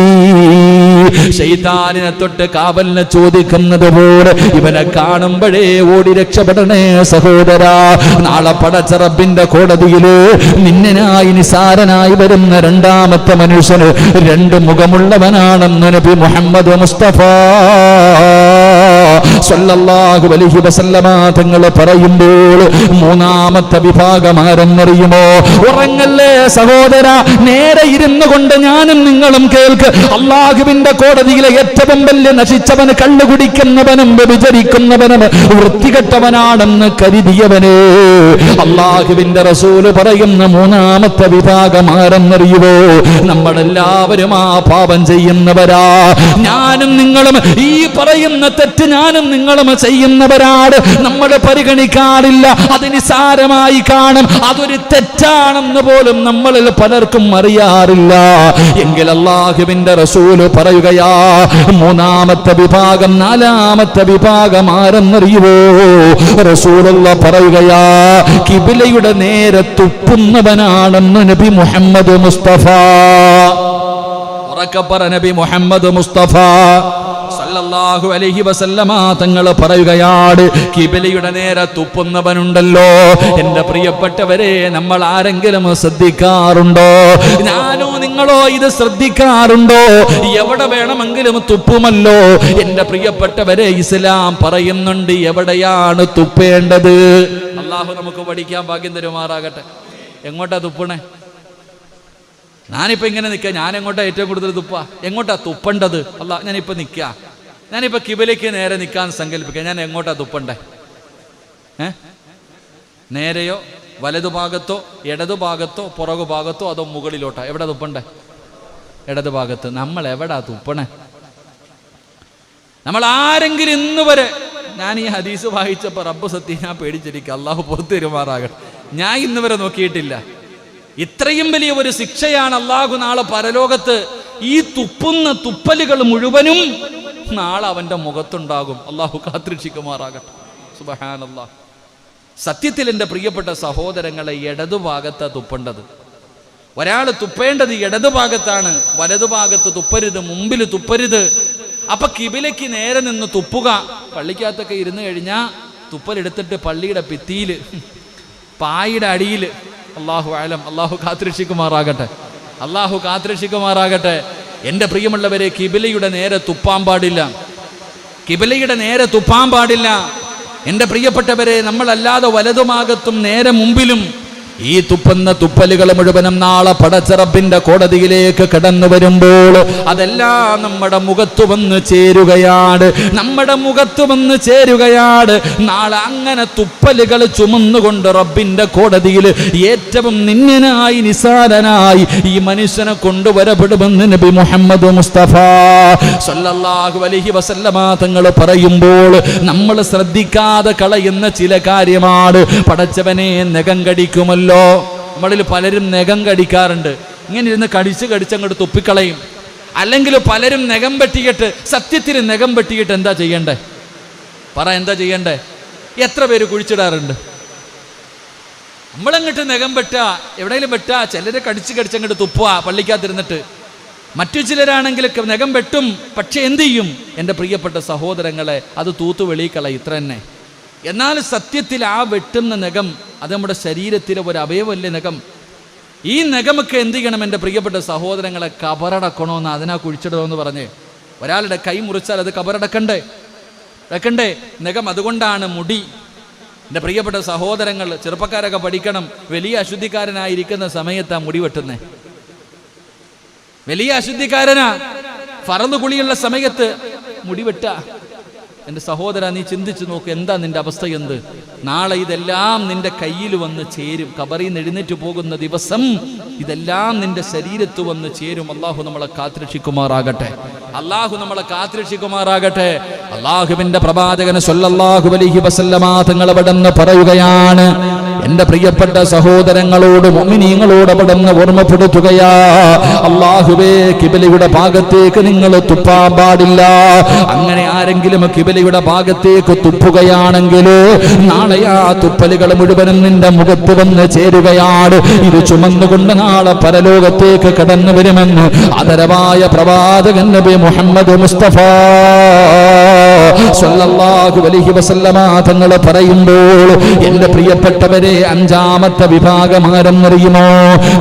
ശൈത്താനിനെ തൊട്ട് കാവലിനെ ചോദിക്കുന്നത് പോലെ ഇവനെ കാണുമ്പോഴേ ഓടി രക്ഷപ്പെടണേ സഹോദരാ. നാളെ പടച്ച റബ്ബിന്റെ കോടതിയില് നിന്നനായി നിസാരനായി വരുന്ന രണ്ടാമത്തെ മനുഷ്യന് രണ്ട് മുഖമുള്ളവനാണെന്ന് നബി മുഹമ്മദ് മുസ്തഫ സല്ലല്ലാഹു അലൈഹി വസല്ലമ തങ്ങൾ പറയുമ്പോൾ മൂന്നാമത്തെ വിഭാഗം ആരെന്നറിയുമോ? ഉറങ്ങല്ലേ സഹോദര, നേരെ ഇരുന്നു കൊണ്ട് ഞാനും നിങ്ങളും കേൾക്ക്. അള്ളാഹുവിന്റെ കോടതിയിലെ ഏറ്റവും വലിയ നശിച്ചവന്, കള്ളു കുടിക്കുന്നവനും വ്യഭിചരിക്കുന്നവനും വൃത്തികെട്ടവനാണെന്ന് കരുതിയവന് അള്ളാഹുവിന്റെ റസൂല് പറയുന്ന മൂന്നാമത്തെ വിഭാഗം ആരെന്നറിയുമോ? നമ്മളെല്ലാവരും ആ പാപം ചെയ്യുന്നവരാ. ഞാനും നിങ്ങളും ഈ പറയുന്ന തെറ്റ് ഞാനും നിങ്ങളും ചെയ്യുന്നവരാണ്. നമ്മൾ പരിഗണിക്കാറില്ല, അത് നിസാരമായി കാണും, അതൊരു തെറ്റാണെന്ന് പോലും നമ്മളിൽ പലർക്കും അറിയാറില്ല. എങ്കിൽ അല്ലാഹുവിന്റെ റസൂല് പറയുകയാ, മൂന്നാമത്തെ വിഭാഗം, നാലാമത്തെ വിഭാഗം ആരെന്നറിയുവോ? റസൂലുള്ള പറയുകയാ, കിബിലയുടെ നേരെ തുപ്പുന്നവനാണെന്ന് നബി മുഹമ്മദ് മുസ്തഫ. ഉറക്കപ്പറ നബി മുഹമ്മദ് മുസ്തഫ സല്ലല്ലാഹു അലൈഹി വസല്ലമ തങ്ങൾ പറയുകയാണ്, കിബിലയുടെ നേരെ തുപ്പുന്നവനുണ്ടല്ലോ. എന്റെ പ്രിയപ്പെട്ടവരെ, നമ്മൾ ആരെങ്കിലും ശ്രദ്ധിക്കാറുണ്ടോ? ഞാനോ നിങ്ങളോ ഇത് ശ്രദ്ധിക്കാറുണ്ടോ? എവിടെ വേണമെങ്കിലും തുപ്പുമല്ലോ. എന്റെ പ്രിയപ്പെട്ടവരെ, ഇസ്ലാം പറയുന്നുണ്ട് എവിടെയാണ് തുപ്പേണ്ടത്. അള്ളാഹു നമുക്ക് പഠിക്കാൻ ഭാഗ്യം തരുമാറാകട്ടെ. എങ്ങോട്ടാ തുപ്പണേ? ഞാനിപ്പോ ഇങ്ങനെ നിൽക്കുക, ഞാൻ എങ്ങോട്ടാ ഏറ്റവും കൂടുതൽ തുപ്പ? എങ്ങോട്ടാ തുപ്പേണ്ടത്? അല്ല, ഞാനിപ്പോ നിൽക്കുക, ഞാനിപ്പോ കിബിലയ്ക്ക് നേരെ നിൽക്കാൻ സങ്കല്പിക്കുക, ഞാൻ എങ്ങോട്ടാ തുപ്പണ്ടേ? നേരെയോ വലതുഭാഗത്തോ ഇടതുഭാഗത്തോ പുറകുഭാഗത്തോ അതോ മുകളിലോട്ടാ? എവിടെ തുപ്പണ്ടേ? ഇടതുഭാഗത്ത്. നമ്മൾ എവിടാ തുപ്പണേ? നമ്മൾ ആരെങ്കിലും ഇന്ന് വരെ, ഞാൻ ഈ ഹദീസ് വായിച്ചപ്പോൾ റബ്ബ് സത്യം ഞാൻ പേടിച്ചിരിക്കുക, അള്ളാഹു പുറത്തു തരുമാറാകട്ടെ, ഞാൻ ഇന്ന് വരെ നോക്കിയിട്ടില്ല. ഇത്രയും വലിയ ഒരു ശിക്ഷയാണ് അള്ളാഹു നാളെ പരലോകത്ത്. ഈ തുപ്പുന്ന തുപ്പലുകൾ മുഴുവനും നാളെ അവന്റെ മുഖത്തുണ്ടാകും. അള്ളാഹു കാത്തിരക്ഷിക്കുമാറാകട്ടെ. സുബ്ഹാനല്ലാഹ്. സത്യത്തിൽ എൻ്റെ പ്രിയപ്പെട്ട സഹോദരങ്ങളെ, ഇടതുഭാഗത്താണ് തുപ്പേണ്ടത്. ഒരാൾ തുപ്പേണ്ടത് ഇടതുഭാഗത്താണ്, വലതുഭാഗത്ത് തുപ്പരുത്, മുമ്പിൽ തുപ്പരുത്. അപ്പൊ കിബിലയ്ക്ക് നേരെ നിന്ന് തുപ്പുക. പള്ളിക്കകത്തൊക്കെ ഇരുന്ന് കഴിഞ്ഞാൽ തുപ്പലെടുത്തിട്ട് പള്ളിയുടെ ഭിത്തിയിൽ, പായുടെ അടിയിൽ, അല്ലാഹു അലം, അല്ലാഹു കാത്തിരക്ഷിക്കുമാറാകട്ടെ, അല്ലാഹു കാത്തിരക്ഷിക്കുമാറാകട്ടെ. എൻ്റെ പ്രിയമുള്ളവരെ, കിബിലയുടെ നേരെ തുപ്പാൻ പാടില്ല, കിബിലയുടെ നേരെ തുപ്പാൻ പാടില്ല. എൻ്റെ പ്രിയപ്പെട്ടവരെ, നമ്മളല്ലാതെ വലതുഭാഗത്തും നേരെ മുമ്പിലും ഈ തുപ്പുന്ന തുപ്പലുകൾ മുഴുവനും നാളെ പടച്ച റബ്ബിന്റെ കോടതിയിലേക്ക് കടന്നു വരുമ്പോൾ അതെല്ലാം നമ്മുടെ മുഖത്ത് വന്ന് ചേരുകയാണ്, നമ്മുടെ മുഖത്ത് വന്ന് ചേരുകയാണ്. നാളെ അങ്ങനെ തുപ്പലുകൾ ചുമന്നുകൊണ്ട് റബ്ബിന്റെ കോടതിയിൽ ഏറ്റവും നിന്യനായി നിസാരനായി ഈ മനുഷ്യനെ കൊണ്ടുവരപ്പെടുമെന്ന് നബി മുഹമ്മദ് മുസ്തഫ സല്ലല്ലാഹു അലൈഹി വസല്ലമ തങ്ങൾ പറയുമ്പോൾ നമ്മൾ ശ്രദ്ധിക്കാതെ കളയുന്ന ചില കാര്യമാണ്. പടച്ചവനെ, നഖം കടിക്കുമല്ലോ. നമ്മളിൽ പലരും നഖം കടിക്കാറുണ്ട്. ഇങ്ങനെ ഇരുന്ന് കടിച്ചങ്ങോട്ട് തുപ്പിക്കളയും. അല്ലെങ്കിൽ പലരും നഖം വെട്ടിയിട്ട്, സത്യത്തിൽ നഖം വെട്ടിയിട്ട് എന്താ ചെയ്യണ്ടേ? പറ, എന്താ ചെയ്യണ്ടേ? എത്ര പേര് കുഴിച്ചിടാറുണ്ട്? നമ്മളങ്ങോട്ട് നഖം വെട്ടുക, എവിടെയെങ്കിലും വെട്ടുക, ചിലരെ കടിച്ചങ്ങോട്ട് തുപ്പുക പള്ളിക്കകത്തിരുന്നിട്ട്. മറ്റു ചിലരാണെങ്കിൽ നഖം വെട്ടും, പക്ഷെ എന്ത് ചെയ്യും? എൻ്റെ പ്രിയപ്പെട്ട സഹോദരങ്ങളെ, അത് തൂത്തു വെളിക്കളയും, ഇത്ര തന്നെ. എന്നാൽ സത്യത്തിൽ ആ വെട്ടുന്ന നഖം അത് നമ്മുടെ ശരീരത്തിലെ ഒരു അവയവല്ലേ നഖം. ഈ നഖമൊക്കെ എന്ത് ചെയ്യണം എൻ്റെ പ്രിയപ്പെട്ട സഹോദരങ്ങളെ? കബറടക്കണമെന്ന്, അതിനാ കുഴിച്ചിടണമെന്ന് പറഞ്ഞ്. ഒരാളുടെ കൈ മുറിച്ചാൽ അത് കബറടക്കണ്ടേ? വെക്കണ്ടേ? നഖം. അതുകൊണ്ടാണ് മുടി. എൻ്റെ പ്രിയപ്പെട്ട സഹോദരങ്ങൾ, ചെറുപ്പക്കാരൊക്കെ പഠിക്കണം. വലിയ അശുദ്ധിക്കാരനായിരിക്കുന്ന സമയത്താ മുടി വെട്ടുന്നേ. വലിയ അശുദ്ധിക്കാരനാ, ഫറദ് കുളിയുള്ള സമയത്ത് മുടി വെട്ട. എൻ്റെ സഹോദര, നീ ചിന്തിച്ചു നോക്ക്, എന്താ നിന്റെ അവസ്ഥ എന്ത്? നാളെ ഇതെല്ലാം നിന്റെ കയ്യിൽ വന്ന് ചേരും. ഖബറിൽ നിന്ന് എഴുന്നേറ്റ് പോകുന്ന ദിവസം ഇതെല്ലാം നിന്റെ ശരീരത്ത് വന്ന് ചേരും. അള്ളാഹു നമ്മളെ കാത്തുരക്ഷിക്കുമാറാകട്ടെ, അള്ളാഹു നമ്മളെ കാത്തുരക്ഷിക്കുമാറാകട്ടെ. അള്ളാഹുവിന്റെ പ്രവാചകൻ സല്ലല്ലാഹു അലൈഹി വസല്ലമ തങ്ങൾ അവിടെന്ന് പറയുകയാണ്, എന്റെ പ്രിയപ്പെട്ട സഹോദരങ്ങളോട് മുഅ്മിനീങ്ങളോട് അവിടുന്ന് ഓർമ്മപ്പെടുത്തുകയാ, അല്ലാഹുവേ കിബിലയുടെ ഭാഗത്തേക്ക് നിങ്ങൾ തുപ്പാൻ പാടില്ല. അങ്ങനെ ആരെങ്കിലും കിബിലയുടെ ഭാഗത്തേക്ക് തുപ്പുകയാണെങ്കിൽ നാളെ ആ തുപ്പലുകൾ മുഴുവനും നിന്റെ മുഖത്ത് വന്ന് ചേരുകയാണ്. ഇത് ചുമന്നുകൊണ്ട് നാളെ പരലോകത്തേക്ക് കടന്നു വരുമെന്ന് ആദരവായ പ്രവാചകൻ നബി മുഹമ്മദ് മുസ്തഫ സല്ലല്ലാഹു അലൈഹി വസല്ലമ തങ്ങൾ പറയുമ്പോൾ എന്റെ പ്രിയപ്പെട്ടവരെ, അഞ്ചാമത്തെ വിഭാഗം ആരെന്നറിയുമോ?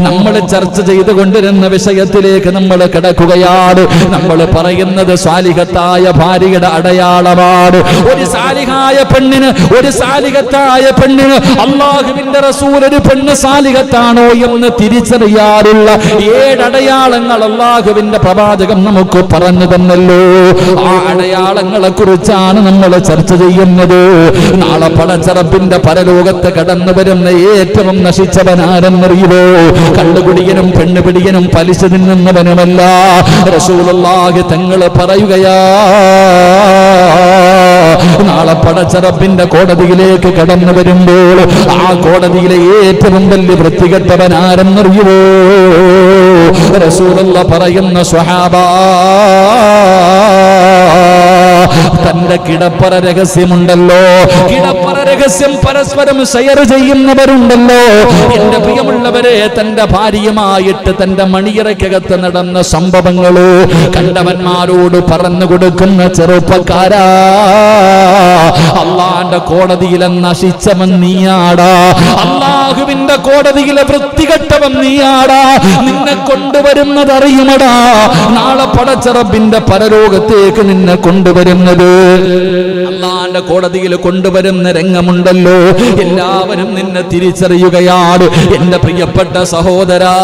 നമ്മൾ ചർച്ച ചെയ്തുകൊണ്ടിരുന്ന വിഷയത്തിലേക്ക് നമ്മൾ കിടക്കുകയാണ്. നമ്മൾ പറയുന്നത് സാലിഹത്തായ ഭാര്യയുടെ അടയാളമാണ്. ഒരു സാലിഹായ പെണ്ണിന്, ഒരു സാലിഹത്തായ പെണ്ണിന് അല്ലാഹുവിന്റെ റസൂൽ ഒരു പെണ്ണ് സാലിഹത്താണോ എന്ന് തിരിച്ചറിയാറുള്ള 7 അടയാളങ്ങൾ അല്ലാഹുവിന്റെ പ്രവാചകം നമുക്ക് പറഞ്ഞു തന്നല്ലോ. ആ അടയാളങ്ങളെ കുറിച്ചാണ് നമ്മൾ ചർച്ച ചെയ്യുന്നത്. നാളെ പടച്ചറപ്പിന്റെ പരലോകത്ത് കടന്നു വരുന്ന ഏറ്റവും നശിച്ചവനാരെന്നറിയുമോ? കള്ളുകുടിയനും പെണ്ണുപിടിയനും പലിശ തിന്നുന്നവനുമല്ല. റസൂലുള്ളാഹി തങ്ങൾ പറയുകയാ, നാളെ പടച്ചറപ്പിന്റെ കോടതിയിലേക്ക് കടന്നു വരുമ്പോൾ ആ കോടതിയിലെ ഏറ്റവും വലിയ വൃത്തികെട്ടവനാരെന്നറിയുമോ? റസൂലുള്ളാഹി പറയുന്ന സ്വഹാബാ, തന്റെ കിടപ്പറ രഹസ്യമുണ്ടല്ലോ, കിടപ്പറ രഹസ്യം പരസ്പരം ഷെയർ ചെയ്യുന്നവരുണ്ടല്ലോ. എന്റെ പ്രിയമുള്ളവരെ, തന്റെ ഭാര്യയുമായിട്ട് തന്റെ മണിയറയ്ക്കകത്ത് നടന്ന സംഭവങ്ങളോ കണ്ടവന്മാരോട് പറഞ്ഞു കൊടുക്കുന്ന ചെറുപ്പക്കാരാ, അള്ളാന്റെ കോടതിയിലെ നശിച്ചവൻ നീയാടാ, അള്ളാഹുവിന്റെ കോടതിയിലെ വൃത്തികെട്ടവൻ നീയാടാ. നിന്നെ കൊണ്ടുവരുന്നത് അറിയുമടാ, നാളെ പടച്ചറബിന്റെ പരലോകത്തേക്ക് നിന്നെ കൊണ്ടുവരുന്നത്, അള്ളാന്റെ കോടതിയിൽ കൊണ്ടുവരുന്ന രംഗമുണ്ടല്ലോ. എല്ലാവരും നിന്നെ തിരിച്ചറിയുകയാണ്. എന്റെ പ്രിയപ്പെട്ട സഹോദരാ,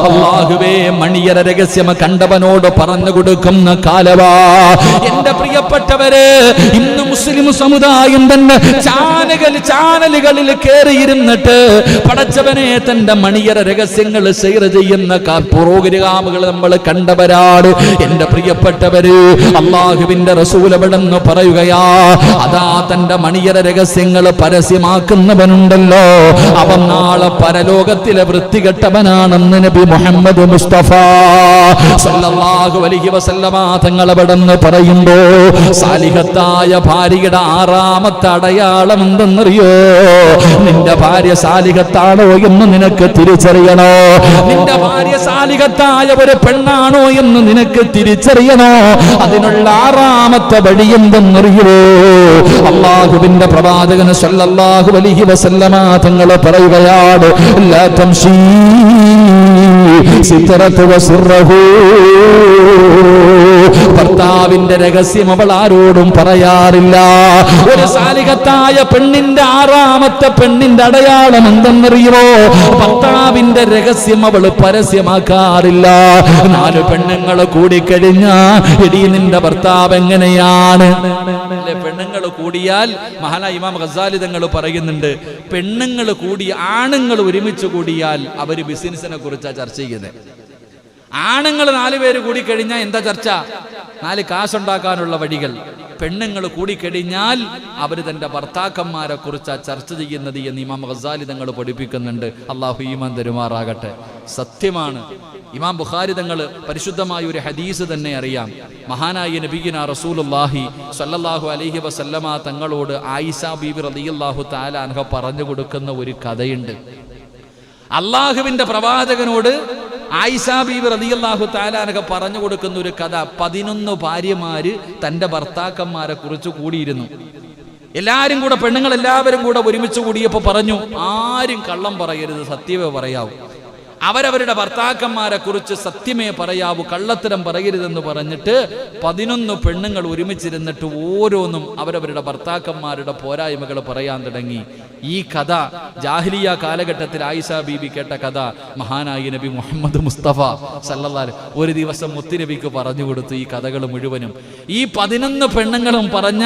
അല്ലാഹുവേ മണിയറ രഹസ്യം കണ്ടവനോട് പറഞ്ഞു കൊടുക്കുന്ന കാലവാ. എന്റെ പ്രിയപ്പെട്ടവരെ, ഇന്ന് മുസ്ലിം സമുദായം തന്നെ ചാനലുകളിൽ കയറിയിരുന്നിട്ട് പടച്ചവനെ തന്റെ മണിയറ രഹസ്യങ്ങൾ ഷെയർ ചെയ്യുന്ന പ്രോഗ്രാമുകൾ നമ്മൾ കണ്ടവരാണ്. എന്റെ പ്രിയപ്പെട്ടവര്, അല്ലാഹുവിന്റെ റസൂൽ എവിടെന്ന് പറയുകയാ, അതാ തന്റെ മണിയറ രഹസ്യങ്ങൾ പരസ്യമാക്കുന്നവനുണ്ടല്ലോ, അവൻ നാളെ പരലോകത്തിലെ വൃത്തികെട്ടവനാണെന്ന് നബി മുഹമ്മദ് മുസ്തഫ സല്ലല്ലാഹു അലൈഹി വസല്ലമ തങ്ങൾ എവിടെന്ന് പറയുമ്പോ, സാലിഹത്തായ ഭാര്യയുടെ 6ാമത്തെ അടയാളം എന്തെന്നറിയോ? നിന്റെ ഭാര്യ സാലിഹത്താണോ എന്ന് നിനക്ക് തിരിച്ചറിയണോ? നിന്റെ ഭാര്യ സാലിഹത്തായ ഒരു പെണ്ണാണോ എന്ന് നിനക്ക് തിരിച്ചറിയണോ? അതിനുള്ള 6ാമത്തെ വഴി എന്തെന്നറിയോ? അല്ലാഹുവിന്റെ പ്രവാചകൻ സല്ലല്ലാഹു അലൈഹി വസല്ലമ തങ്ങൾ പറയുകയാണ്, ലാ തംശീ സിത്രതു വസിറഹു. ഭർത്താവിന്റെ രഹസ്യം അവൾ ആരോടും പറയാറില്ല. ഒരു സാലിഹത്തായ പെണ്ണിന്റെ 6ാമത്തെ പെണ്ണിന്റെ അടയാളം എന്തെന്നറിയുമോ? ഭർത്താവിന്റെ രഹസ്യം അവൾ പരസ്യമാക്കാറില്ല. 4 പെണ്ണുങ്ങൾ കൂടിക്കഴിഞ്ഞാ എടി നിന്റെ ഭർത്താവ് എങ്ങനെയാണ്? പെണ്ണുങ്ങൾ കൂടിയാൽ, മഹാനായ ഇമാം ഗസാലി തങ്ങൾ പറയുന്നുണ്ട്, പെണ്ണുങ്ങൾ കൂടി ആണുങ്ങൾ ഒരുമിച്ച് കൂടിയാൽ അവര് ബിസിനസിനെ കുറിച്ചാണ് ചർച്ച ചെയ്യുന്നത്. ആണുങ്ങൾ 4 പേര് കൂടിക്കഴിഞ്ഞാൽ എന്താ ചർച്ച? 4 കാശുണ്ടാക്കാനുള്ള വഴികൾ. പെണ്ണുങ്ങൾ കൂടിക്കഴിഞ്ഞാൽ അവർ തന്റെ ഭർത്താക്കന്മാരെ കുറിച്ചാണ് ചർച്ച ചെയ്യുന്നത് എന്ന് ഇമാം ഗസാലി തങ്ങൾ പഠിപ്പിക്കുന്നുണ്ട്. അള്ളാഹു ഈമാൻ തരുമാറാകട്ടെ. സത്യമാണ്. ഇമാം ബുഖാരി തങ്ങൾ പരിശുദ്ധമായ ഒരു ഹദീസ് തന്നെ അറിയാം. മഹാനായ നബിയിന റസൂലുള്ളാഹി സ്വല്ലല്ലാഹു അലൈഹി വസല്ലമ തങ്ങളോട് ആയിഷ ബീബി റളിയല്ലാഹു തആല അൻഹ പറഞ്ഞു കൊടുക്കുന്ന ഒരു കഥയുണ്ട്. അള്ളാഹുവിന്റെ പ്രവാചകനോട് ആയിഷ ബീബി റളിയല്ലാഹു തആല അൻഹ പറഞ്ഞു കൊടുക്കുന്ന ഒരു കഥ. 11 ഭാര്യമാര് തന്റെ ഭർത്താക്കന്മാരെ കുറിച്ച് കൂടിയിരുന്നു. എല്ലാരും കൂടെ, പെണ്ണുങ്ങൾ എല്ലാവരും കൂടെ ഒരുമിച്ച് കൂടിയപ്പോ പറഞ്ഞു, ആരും കള്ളം പറയരുത്, സത്യമേ പറയാവൂ. അവരവരുടെ ഭർത്താക്കന്മാരെ കുറിച്ച് സത്യമേ പറയാവൂ, കള്ളത്തരം പറയരുതെന്ന് പറഞ്ഞിട്ട് 11 പെണ്ണുങ്ങൾ ഒരുമിച്ചിരുന്നിട്ട് ഓരോന്നും അവരവരുടെ ഭർത്താക്കന്മാരുടെ പോരായ്മകൾ പറയാൻ തുടങ്ങി. ഈ കഥ ജാഹിലിയ കാലഘട്ടത്തിൽ ആയിഷ ബീബി കേട്ട കഥ മഹാനായ നബി മുഹമ്മദ് മുസ്തഫ സല്ലല്ലാഹു ഒരു ദിവസം മുത്തുനബിക്ക് പറഞ്ഞു കൊടുത്തു ഈ കഥകൾ മുഴുവനും. ഈ 11 പെണ്ണുങ്ങളും പറഞ്ഞ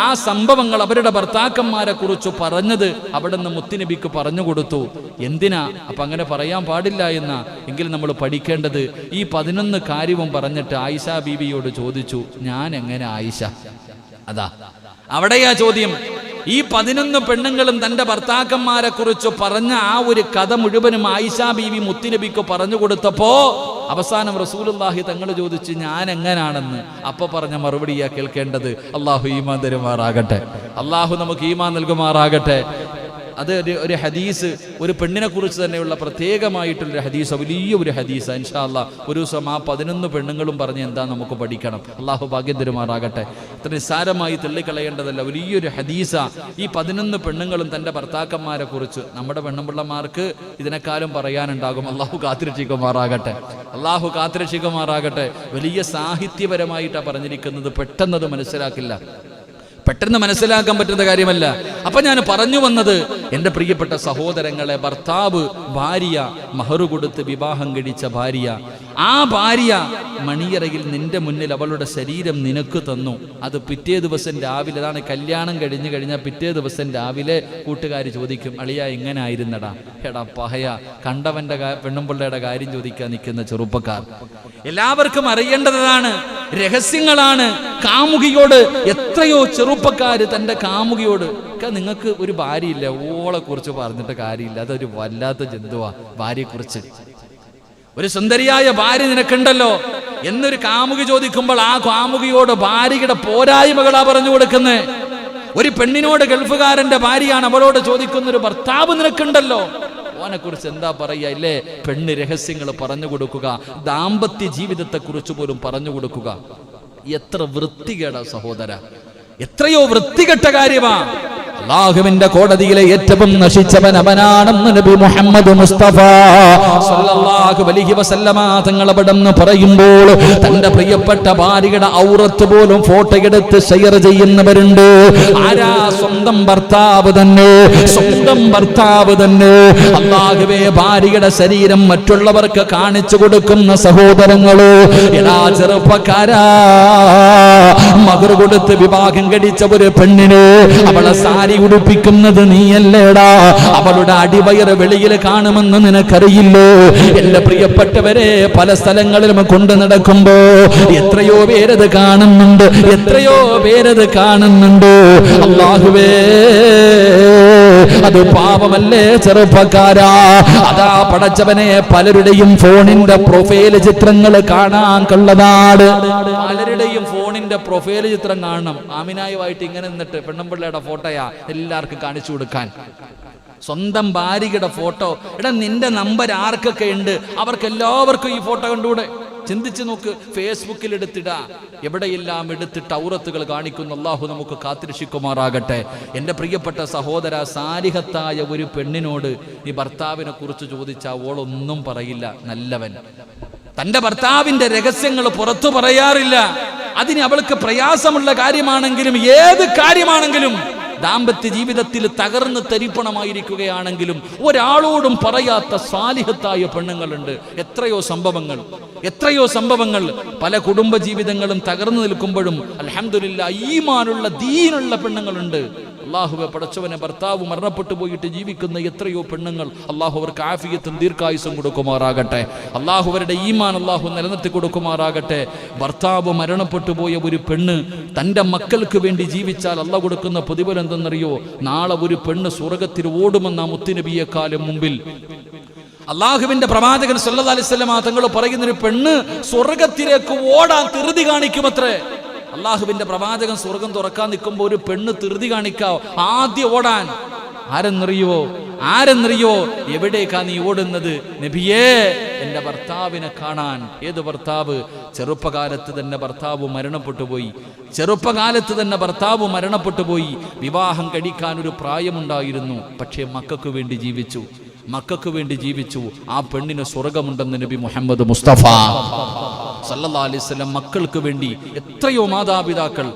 ആ സംഭവങ്ങൾ അവരുടെ ഭർത്താക്കന്മാരെ കുറിച്ച് പറഞ്ഞത് അവിടുന്ന് മുത്തുനബിക്ക് പറഞ്ഞു കൊടുത്തു. എന്തിനാ അപ്പൊ അങ്ങനെ പറയാൻ പാടില്ല എന്നാ? എങ്കിൽ നമ്മൾ പഠിക്കേണ്ടത് ഈ 11 കാര്യവും പറഞ്ഞിട്ട് ആയിഷ ബീബിയോട് ചോദിച്ചു, ഞാൻ എങ്ങനെ ആയിഷ? അതാ അവിടെയാ ചോദ്യം. ഈ 11 പെണ്ണുങ്ങളും തന്റെ ഭർത്താക്കന്മാരെ കുറിച്ച് പറഞ്ഞ ആ ഒരു കഥ മുഴുവനും ആയിഷ ബീവി മുത്തുനബിക്ക് പറഞ്ഞു കൊടുത്തപ്പോ അവസാനം റസൂലുള്ളാഹി തങ്ങൾ ചോദിച്ചു ഞാൻ എങ്ങനാണെന്ന്. അപ്പൊ പറഞ്ഞ മറുപടിയാ കേൾക്കേണ്ടത്. അള്ളാഹു ഈമാൻ തരുമാറാകട്ടെ, അള്ളാഹു നമുക്ക് ഈമാൻ നൽകുമാറാകട്ടെ. അത് ഒരു ഹദീസ്, ഒരു പെണ്ണിനെ കുറിച്ച് തന്നെയുള്ള പ്രത്യേകമായിട്ടുള്ളൊരു ഹദീസ്, വലിയ ഒരു ഹദീസ്. ഇൻഷാ അല്ലാഹ് ഒരു ദിവസം ആ 11 പെണ്ണുങ്ങളും പറഞ്ഞ് എന്താ നമുക്ക് പഠിക്കണം. അള്ളാഹു ഭാഗ്യം തരുമാറാകട്ടെ. ഇത്ര നിസ്സാരമായി തള്ളിക്കളയേണ്ടതല്ല, വലിയൊരു ഹദീസ. ഈ 11 പെണ്ണുങ്ങളും തൻ്റെ ഭർത്താക്കന്മാരെ കുറിച്ച്. നമ്മുടെ പെണ്ണുപിള്ളമാർക്ക് ഇതിനേക്കാളും പറയാനുണ്ടാകും. അള്ളാഹു കാത്തിരക്ഷിക്കുമാറാകട്ടെ, അള്ളാഹു കാത്തിരക്ഷിക്കുമാറാകട്ടെ. വലിയ സാഹിത്യപരമായിട്ടാണ് പറഞ്ഞിരിക്കുന്നത്. പെട്ടെന്നത് മനസ്സിലാക്കില്ല, പെട്ടെന്ന് മനസ്സിലാക്കാൻ പറ്റുന്ന കാര്യമല്ല. അപ്പൊ ഞാൻ പറഞ്ഞു വന്നത്, എൻ്റെ പ്രിയപ്പെട്ട സഹോദരങ്ങളെ, ഭർത്താവ് ഭാര്യ മഹർ കൊടുത്ത് വിവാഹം കഴിച്ച ഭാര്യ, ആ ഭാര്യ മണിയറയിൽ നിന്റെ മുന്നിൽ അവളുടെ ശരീരം നിനക്ക് തന്നു. അത് പിറ്റേ ദിവസം രാവിലെ, അതാണ് കല്യാണം കഴിഞ്ഞു കഴിഞ്ഞാൽ പിറ്റേ ദിവസം രാവിലെ കൂട്ടുകാർ ചോദിക്കും, അളിയ എങ്ങനെ ആയിരുന്നടാ? എടാ പഹയ, കണ്ടവന്റെ പെണ്ണുമ്പിള്ളയുടെ കാര്യം ചോദിക്കാൻ നിൽക്കുന്ന ചെറുപ്പക്കാർ. എല്ലാവർക്കും അറിയേണ്ടതാണ്, രഹസ്യങ്ങളാണ്. കാമുകിയോട് എത്രയോ ചെറുപ്പക്കാര് തൻ്റെ കാമുകിയോട്, നിങ്ങൾക്ക് ഒരു ഭാര്യയില്ല, ഓളെ കുറിച്ച് പറഞ്ഞിട്ട് കാര്യമില്ല, അതൊരു വല്ലാത്ത ജന്തുവാ ഭാര്യയെക്കുറിച്ച്. ഒരു സുന്ദരിയായ ഭാര്യ നിനക്കുണ്ടല്ലോ എന്നൊരു കാമുകി ചോദിക്കുമ്പോൾ ആ കാമുകിയോട് ഭാര്യയുടെ പോരായ്മകളാ പറഞ്ഞു കൊടുക്കുന്നത്. ഒരു പെണ്ണിനോട് ഗൾഫുകാരന്റെ ഭാര്യയാണ് അവളോട് ചോദിക്കുന്ന ഒരു ഭർത്താവ് നിനക്കുണ്ടല്ലോ, ഓനെ കുറിച്ച് എന്താ പറയുക ഇല്ലേ? പെണ്ണ് രഹസ്യങ്ങൾ പറഞ്ഞു കൊടുക്കുക, ദാമ്പത്യ ജീവിതത്തെ കുറിച്ച് പോലും പറഞ്ഞു കൊടുക്കുക. എത്ര വൃത്തികേടാ സഹോദര, എത്രയോ വൃത്തികെട്ട കാര്യമാ. അല്ലാഹുവിന്റെ കോടതിയിലെ ഏറ്റവും നശിച്ചവൻ അവനാണെന്ന് നബി മുഹമ്മദ് മുസ്തഫ സല്ലല്ലാഹു അലൈഹി വസല്ലമ തങ്ങൾ അവിടെന്ന് പറയുമ്പോൾ, തന്റെ പ്രിയപ്പെട്ട ഭാര്യയുടെ ഔറത്ത് പോലും ഫോട്ടോ എടുത്ത് ഷെയർ ചെയ്യുന്നവരുണ്ട്. ആരാ? സ്വന്തം ഭർത്താവ് തന്നെ, സ്വന്തം ഭർത്താവ് തന്നെ. അല്ലാഹുവേ, ഭാര്യയുടെ ശരീരം മറ്റുള്ളവർക്ക് കാണിച്ചു കൊടുക്കുന്ന സഹോദരങ്ങളോ, എടാ ചെറുപ്പക്കാരാ, മഹർ കൊടുത്ത് വിവാഹം കഴിച്ച ഒരു പെണ്ണിന് അവളെ സാരി ഉടുപ്പിക്കുന്നത് നീയല്ലേടാ? അവളുടെ അടിവയറ് വെളിയിൽ കാണുമെന്ന് നിനക്കറിയില്ലോ? എന്റെ പ്രിയപ്പെട്ടവരെ, പല സ്ഥലങ്ങളിലും കൊണ്ടു നടക്കുമ്പോ എത്രയോ പേരത് കാണുന്നുണ്ട്, എത്രയോ പേരത് കാണുന്നുണ്ട്. അല്ലാഹുവേ, അത് പാപമല്ലേ ചെറുപ്പക്കാരാ? അതാ പടച്ചവനെ, പലരുടെയും ഫോണിന്റെ പ്രൊഫൈൽ ചിത്രങ്ങൾ കാണാൻ കൊള്ളതാണ്. പലരുടെയും ഫോണിന്റെ പ്രൊഫൈൽ ചിത്രം കാണണം. ആമിനായുമായിട്ട് ഇങ്ങനെ നിന്നിട്ട് പെണ്ണുമ്പിള്ളയുടെ ഫോട്ടോയാ എല്ലാവർക്കും കാണിച്ചു കൊടുക്കാൻ. സ്വന്തം ഭാര്യയുടെ ഫോട്ടോ. എടാ, നിന്റെ നമ്പർ ആർക്കൊക്കെ ഉണ്ട് അവർക്ക് എല്ലാവർക്കും ഈ ഫോട്ടോ കണ്ടുകൂടെ? ചിന്തിച്ചു നോക്ക്. ഫേസ്ബുക്കിൽ എടുത്തിടാ, എവിടെയെല്ലാം എടുത്തിട്ട് ഔറത്തുകൾ കാണിക്കുന്നു. അല്ലാഹു നമുക്ക് കാത്തിരക്ഷിക്കുമാറാകട്ടെ. എൻ്റെ പ്രിയപ്പെട്ട സഹോദര, സാലിഹത്തായ ഒരു പെണ്ണിനോട് ഈ ഭർത്താവിനെ കുറിച്ച് ചോദിച്ചാൽ ഓളൊന്നും പറയില്ല. നല്ലവൻ തൻ്റെ ഭർത്താവിൻ്റെ രഹസ്യങ്ങൾ പുറത്തു പറയാറില്ല. അതിന് അവൾക്ക് പ്രയാസമുള്ള കാര്യമാണെങ്കിലും, ഏത് കാര്യമാണെങ്കിലും, ദാമ്പത്യ ജീവിതത്തിൽ തകർന്ന് തരിപ്പണമായിരിക്കുകയാണെങ്കിലും ഒരാളോടും പറയാത്ത സാലിഹത്തായ പെണ്ണുങ്ങളുണ്ട്. എത്രയോ സംഭവങ്ങൾ, എത്രയോ സംഭവങ്ങൾ. പല കുടുംബ ജീവിതങ്ങളും തകർന്നു നിൽക്കുമ്പോഴും അൽഹംദുലില്ലാഹ് ഈമാനുള്ള ദീനുള്ള പെണ്ണുങ്ങളുണ്ട്. അല്ലാഹുവേ, പടച്ചവനെ, ഭർത്താവ് മരണപ്പെട്ടു പോയിട്ട് ജീവിക്കുന്ന എത്രയോ പെണ്ണുങ്ങൾ, അല്ലാഹു അവർക്ക് ആഫിയത്തും ദീർഘായുസ്സും കൊടുക്കുമാറാകട്ടെ. അല്ലാഹു അവരുടെ ഈമാൻ അല്ലാഹു നിലനിർത്തി കൊടുക്കുമാറാകട്ടെ. ഭർത്താവ് മരണപ്പെട്ടു പോയ ഒരു പെണ്ണ് തൻ്റെ മക്കൾക്ക് വേണ്ടി ജീവിച്ചാൽ അല്ലാഹു കൊടുക്കുന്ന പ്രതിഫലം എന്തെന്നറിയോ? നാളെ ഒരു പെണ്ണ് സ്വർഗ്ഗത്തിൽ ഓടുമെന്ന മുത്തുനബിയെക്കാളും മുമ്പിൽ അള്ളാഹുവിന്റെ പ്രവാചകൻ സല്ലല്ലാഹു അലൈഹി വസല്ലം തങ്ങൾ പറയുന്ന ഒരു പെണ്ണ് സ്വർഗ്ഗത്തിലേക്ക് ഓടാൻ ധൃതി കാണിക്കുമത്രേ. അള്ളാഹുവിന്റെ പ്രവാചകൻ സ്വർഗം തുറക്കാൻ നിൽക്കുമ്പോൾ ഒരു പെണ്ണ് ധൃതി കാണിക്കാവോ? ആദ്യം ഓടാൻ ആരെന്നറിയോ? എവിടേക്കാ നീ ഓടുന്നത്? നബിയേ, എന്റെ ഭർത്താവിനെ കാണാൻ. ഏത് ഭർത്താവ്? ചെറുപ്പകാലത്ത് തന്നെ ഭർത്താവ് മരണപ്പെട്ടു പോയി. വിവാഹം കഴിക്കാൻ ഒരു പ്രായമുണ്ടായിരുന്നു. പക്ഷേ മക്കൾക്ക് വേണ്ടി ജീവിച്ചു. ആ പെണ്ണിന് സ്വർഗമുണ്ടെന്ന് നബി മുഹമ്മദ് മുസ്തഫ സല്ലല്ലാഹു അലൈഹി വസല്ലം മക്കൾക്ക് വേണ്ടി എത്രയോ മാതാപിതാക്കൾ,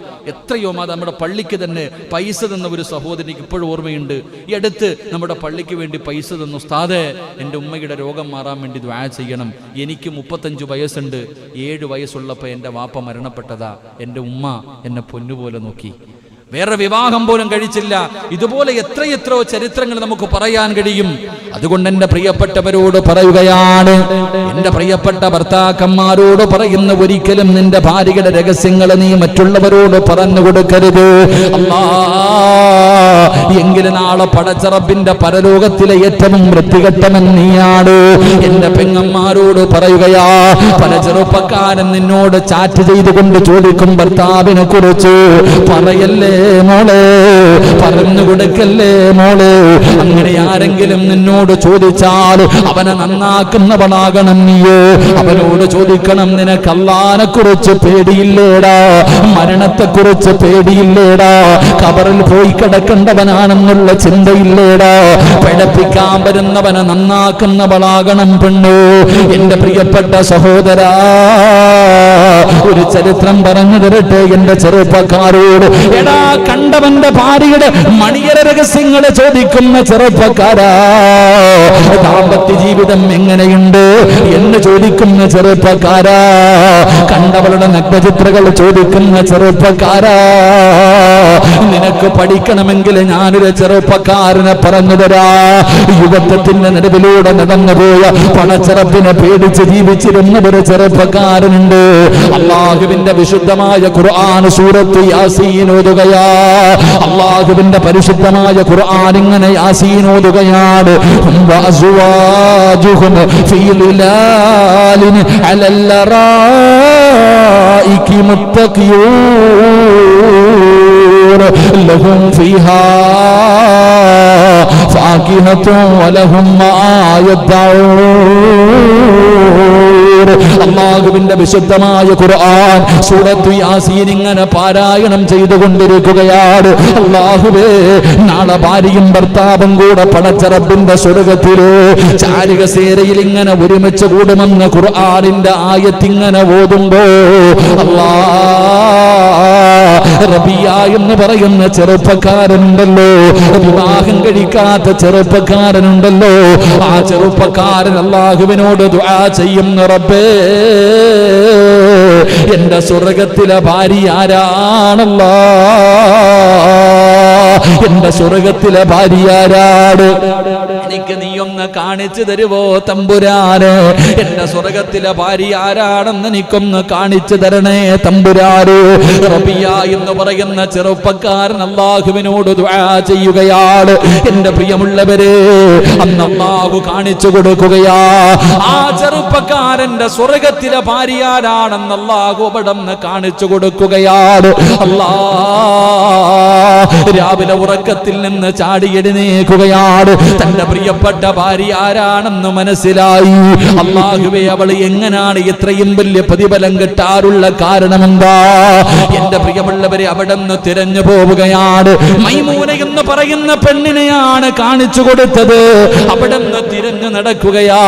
നമ്മുടെ പള്ളിക്ക് തന്നെ പൈസ തന്ന ഒരു സഹോദരിക്ക് ഇപ്പോഴും ഓർമ്മയുണ്ട്. ഈ അടുത്ത് നമ്മുടെ പള്ളിക്ക് വേണ്ടി പൈസ തന്നു. ഉസ്താദേ, എൻ്റെ ഉമ്മയുടെ രോഗം മാറാൻ വേണ്ടി ദുആ ചെയ്യണം. എനിക്ക് 35 വയസ്സുണ്ട്. 7 വയസ്സുള്ളപ്പോൾ എൻ്റെ വാപ്പ മരണപ്പെട്ടതാ. എൻ്റെ ഉമ്മ എന്നെ പൊന്നുപോലെ നോക്കി, വേറെ വിവാഹം പോലും കഴിച്ചില്ല. ഇതുപോലെ എത്രയെത്രയോ ചരിത്രങ്ങൾ നമുക്ക് പറയാൻ കഴിയും. അതുകൊണ്ട് എൻ്റെ പ്രിയപ്പെട്ടവരോട് പറയുകയാണ്, എൻ്റെ പ്രിയപ്പെട്ട ഭർത്താക്കന്മാരോട് പറയുന്ന, ഒരിക്കലും നിന്റെ ഭാര്യയുടെ രഹസ്യങ്ങൾ നീ മറ്റുള്ളവരോട് പറഞ്ഞു കൊടുക്കരുത്. അല്ലാഹ് എങ്കിൽ നാളെ പടച്ചറബിന്റെ പരലോകത്തിലെ ഏറ്റവും വൃത്തികെട്ടവൻ നീയാണ്. എന്റെ പെങ്ങന്മാരോട് പറയുകയാ, പല ചെറുപ്പക്കാരൻ നിന്നോട് ചാറ്റ് ചെയ്തുകൊണ്ട് ചോദിക്കും ഭർത്താവിനെ കുറിച്ച്, പറയല്ലേ മോളെ, പറഞ്ഞു കൊടുക്കല്ലേ മോളെ. അങ്ങനെ ആരെങ്കിലും നിന്നോട് ചോദിച്ചാൽ അവനെ നന്നാക്കുന്നവളാകണം നീയോ. അവനോട് ചോദിക്കണം, നിനക്ക് അല്ലാഹനെ കുറിച്ച് പേടിയില്ലേടാ, മരണത്തെ കുറിച്ച് പേടിയില്ലേടാ, ഖബറിൽ പോയി കിടക്കേണ്ടവനാണെന്നുള്ള ചിന്തയില്ലേടാ, പഠിപ്പിക്കാൻ വരുന്നവനെ നന്നാക്കുന്നവളാകണം പെണ്ണു. എന്റെ പ്രിയപ്പെട്ട സഹോദരാ, ഒരു ചരിത്രം പറഞ്ഞു തരട്ടെ എന്റെ ചെറുപ്പക്കാരോട്. എടാ, കണ്ടവന്റെ ഭാര്യയുടെ മണിയര രഹസ്യങ്ങൾ ചോദിക്കുന്ന ചെറുപ്പക്കാരാ, ദാമ്പത്യ ജീവിതം എങ്ങനെയുണ്ട് എന്ന് ചോദിക്കുന്ന ചെറുപ്പക്കാരാ, കണ്ടവളുടെ നഗ്നചിത്രങ്ങൾ ചോദിക്കുന്ന ചെറുപ്പക്കാരാ, നിനക്ക് പഠിക്കണമെങ്കിൽ ഞാനൊരു ചെറുപ്പക്കാരനെ പറഞ്ഞു തരാ. യുവത്വത്തിന്റെ നടുവിലൂടെ നടന്നുപോയ പടച്ചറപ്പിനെ പേടിച്ച് ജീവിച്ചിരുന്ന ഒരു ചെറുപ്പക്കാരനുണ്ട്. അള്ളാഹുവിന്റെ വിശുദ്ധമായ ഖുർആൻ സൂറത്ത് യാസീൻ ഓതുകയാ. അള്ളാഹുവിന്റെ പരിശുദ്ധമായ ഖുർആൻ ഇങ്ങനെ യാസീൻ ഓതുകയാണ്. വഅസ്വാജുഹും ഫീ ളിലാലിൻ അലൽ ലറായികി മുത്തഖിയൂൻ ലഹും ഫീഹാ ഫാകിഹത്തുൻ വലഹും മാ യദ്ദഊൻ. അല്ലാഹുവിന്റെ വിശുദ്ധമായ ഖുർആൻ സൂറത്ത് യാസീൻ ഇങ്ങനെ പാരായണം ചെയ്തുകൊണ്ടിരിക്കുകയാണ്. അല്ലാഹുവേ, നാളെ ഭാര്യയും ഭർത്താവും കൂടെ പടച്ചറബിന്റെ സ്വർഗ്ഗത്തിലെ ചാരികസേരയിൽ ഇങ്ങനെ ഒരുമിച്ച് കൂടുമെന്ന് ഖുർആനിന്റെ ആയത്തിങ്ങനെ ഓതുമ്പോ, റബിയ എന്ന് പറയുന്ന ചെറുപ്പക്കാരനുണ്ടല്ലോ, വിവാഹം കഴിക്കാത്ത ചെറുപ്പക്കാരനുണ്ടല്ലോ, ആ ചെറുപ്പക്കാരൻ അല്ലാഹുവിനോട് ദുആ ചെയ്യുന്ന, റബ്ബേ, എന്റെ സ്വർഗ്ഗത്തിലെ ഭാര്യ ആരാണല്ലാ, എന്റെ സ്വർഗ്ഗത്തിലെ ഭാര്യ ആരാണ്, എനിക്ക് നീ ഒന്ന് കാണിച്ചു തരുവോ തമ്പുരാന്. എന്റെ സ്വർഗ്ഗത്തിലെ ഭാര്യ ആരാണെന്ന് എനിക്കൊന്ന് കാണിച്ചു തരണേ തമ്പുരാന്. റബിയ എന്ന് പറയുന്ന ചെറുപ്പക്കാരൻ അല്ലാഹുവിനോട് ദുആ ചെയ്യുകയാണ്. എന്റെ പ്രിയമുള്ളവരെ, അന്ന് അല്ലാഹു കാണിച്ചു കൊടുക്കുകയാ, ആ ചെറുപ്പക്കാരന്റെ സ്വർഗ്ഗത്തിലെ ഭാര്യ ആരാണെന്ന് അല്ലാഹു അവിടെന്ന് കാണിച്ചു കൊടുക്കുകയാണ്. രാവിലെ ഉറക്കത്തിൽ നിന്ന് ചാടി എഴുന്നേൽക്കുകയാണ്. തന്റെ പ്രിയപ്പെട്ട ഭാര്യ ആരാണെന്ന് മനസ്സിലായി. അല്ലാഹുവേ, അവൾ എങ്ങനെയാണ് ഇത്രയും വലിയ പ്രതിഫലം കിട്ടാറുള്ള കാരണമെന്താ? എന്റെ പ്രിയമുള്ളവരെ, അവിടെ നിന്ന് തിരഞ്ഞു പോവുകയാണ്. മൈമൂന എന്ന് പറയുന്ന പെണ്ണിനെയാണ് കാണിച്ചു കൊടുത്തത്. അവിടെ നിന്ന് തിരഞ്ഞു നടക്കുകയാ.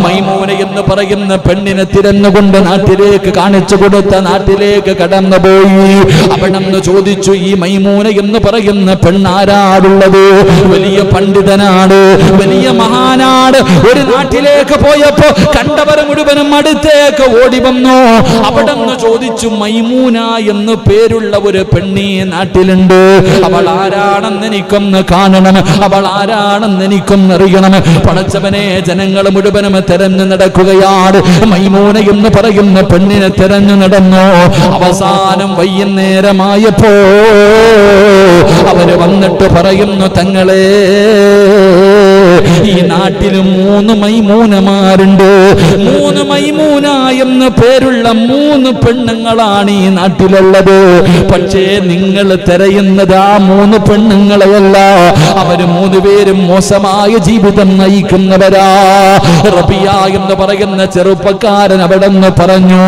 മൈമൂന എന്ന് പറയുന്ന പെണ്ണിനെ തിരഞ്ഞുകൊണ്ട് നാട്ടിലേക്ക് കാണിച്ചു കൊടുത്ത നാട്ടിലേക്ക് കടന്നുപോയി. അവിടെ നിന്ന് ചോദിച്ചു, ഈ മൈമൂന എന്ന് പറയുന്ന പെണ്ണാരാടുള്ളത്? വലിയ പണ്ഡിതനാണ്, വലിയ മഹാനാണ്. ഒരു നാട്ടിലേക്ക് പോയപ്പോ കണ്ടവർ മുഴുവനും അടുത്തേക്ക് ഓടി വന്നു. അവിടെ നിന്ന് ചോദിച്ചു, മൈമൂന എന്ന് പേരുള്ള ഒരു പെണ്ണി നാട്ടിലുണ്ട്, അവൾ ആരാണെന്ന് എനിക്കൊന്ന് കാണണം, അവൾ ആരാണെന്ന് എനിക്കൊന്ന് അറിയണം. പടച്ചവനെ, ജനങ്ങൾ മുഴുവനും തെരഞ്ഞു നടക്കുകയാണ്. മൈമൂന എന്ന് പറയുന്ന പെണ്ണിനെ തെരഞ്ഞു നടന്നു. അവസാനം വൈകുന്നേരമായപ്പോ അവര് വന്നിട്ട് പറയുന്നു, തങ്ങളെ, ഈ നാട്ടിൽ 3 മൈമൂനമാരുണ്ട്. 3 മൈമൂന എന്ന് പേരുള്ള 3 പെണ്ണുങ്ങളാണ് ഈ നാട്ടിലുള്ളത്. പക്ഷേ നിങ്ങൾ തിരയുന്നത് ആ 3 പെണ്ണുങ്ങളെയല്ല. അവര് 3 പേരും മോശമായ ജീവിതം നയിക്കുന്നവരാ. റബിയ എന്ന് പറയുന്ന ചെറുപ്പക്കാരൻ അവിടെ നിന്ന് പറഞ്ഞു,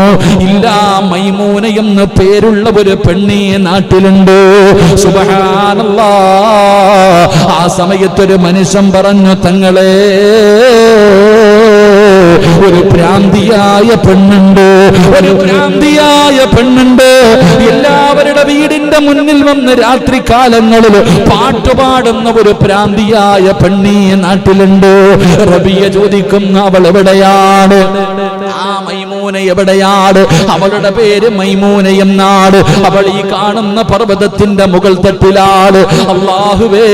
ഇല്ല, മൈമൂന എന്ന് പേരുള്ള ഒരു പെണ്ണി നാട്ടിലുണ്ട്. സുബ്ഹാനല്ലാഹ്. ആ സമയത്തൊരു മനുഷ്യൻ പറഞ്ഞു, തങ്ങളെ, ഒരു ഭ്രാന്തിയായ പെണ്ണുണ്ട്, ഒരു ഭ്രാന്തിയായ പെണ്ണുണ്ട്. എല്ലാവരുടെ വീടിന്റെ മുന്നിൽ വന്ന് രാത്രി കാലങ്ങളിൽ പാട്ടുപാടുന്ന ഒരു ഭ്രാന്തിയായ പെണ്ണി നാട്ടിലുണ്ട്. റബിയ ചോദിക്കുന്ന, അവൾ എവിടെയാണ്? ആ മൈമൂന എവിടെയാണ്? അവളുടെ പേര് മൈമൂന എന്നാണ്. അവൾ ഈ കാണുന്ന പർവ്വതത്തിന്റെ മുകൾ തട്ടിലാണ്. അല്ലാഹുവേ,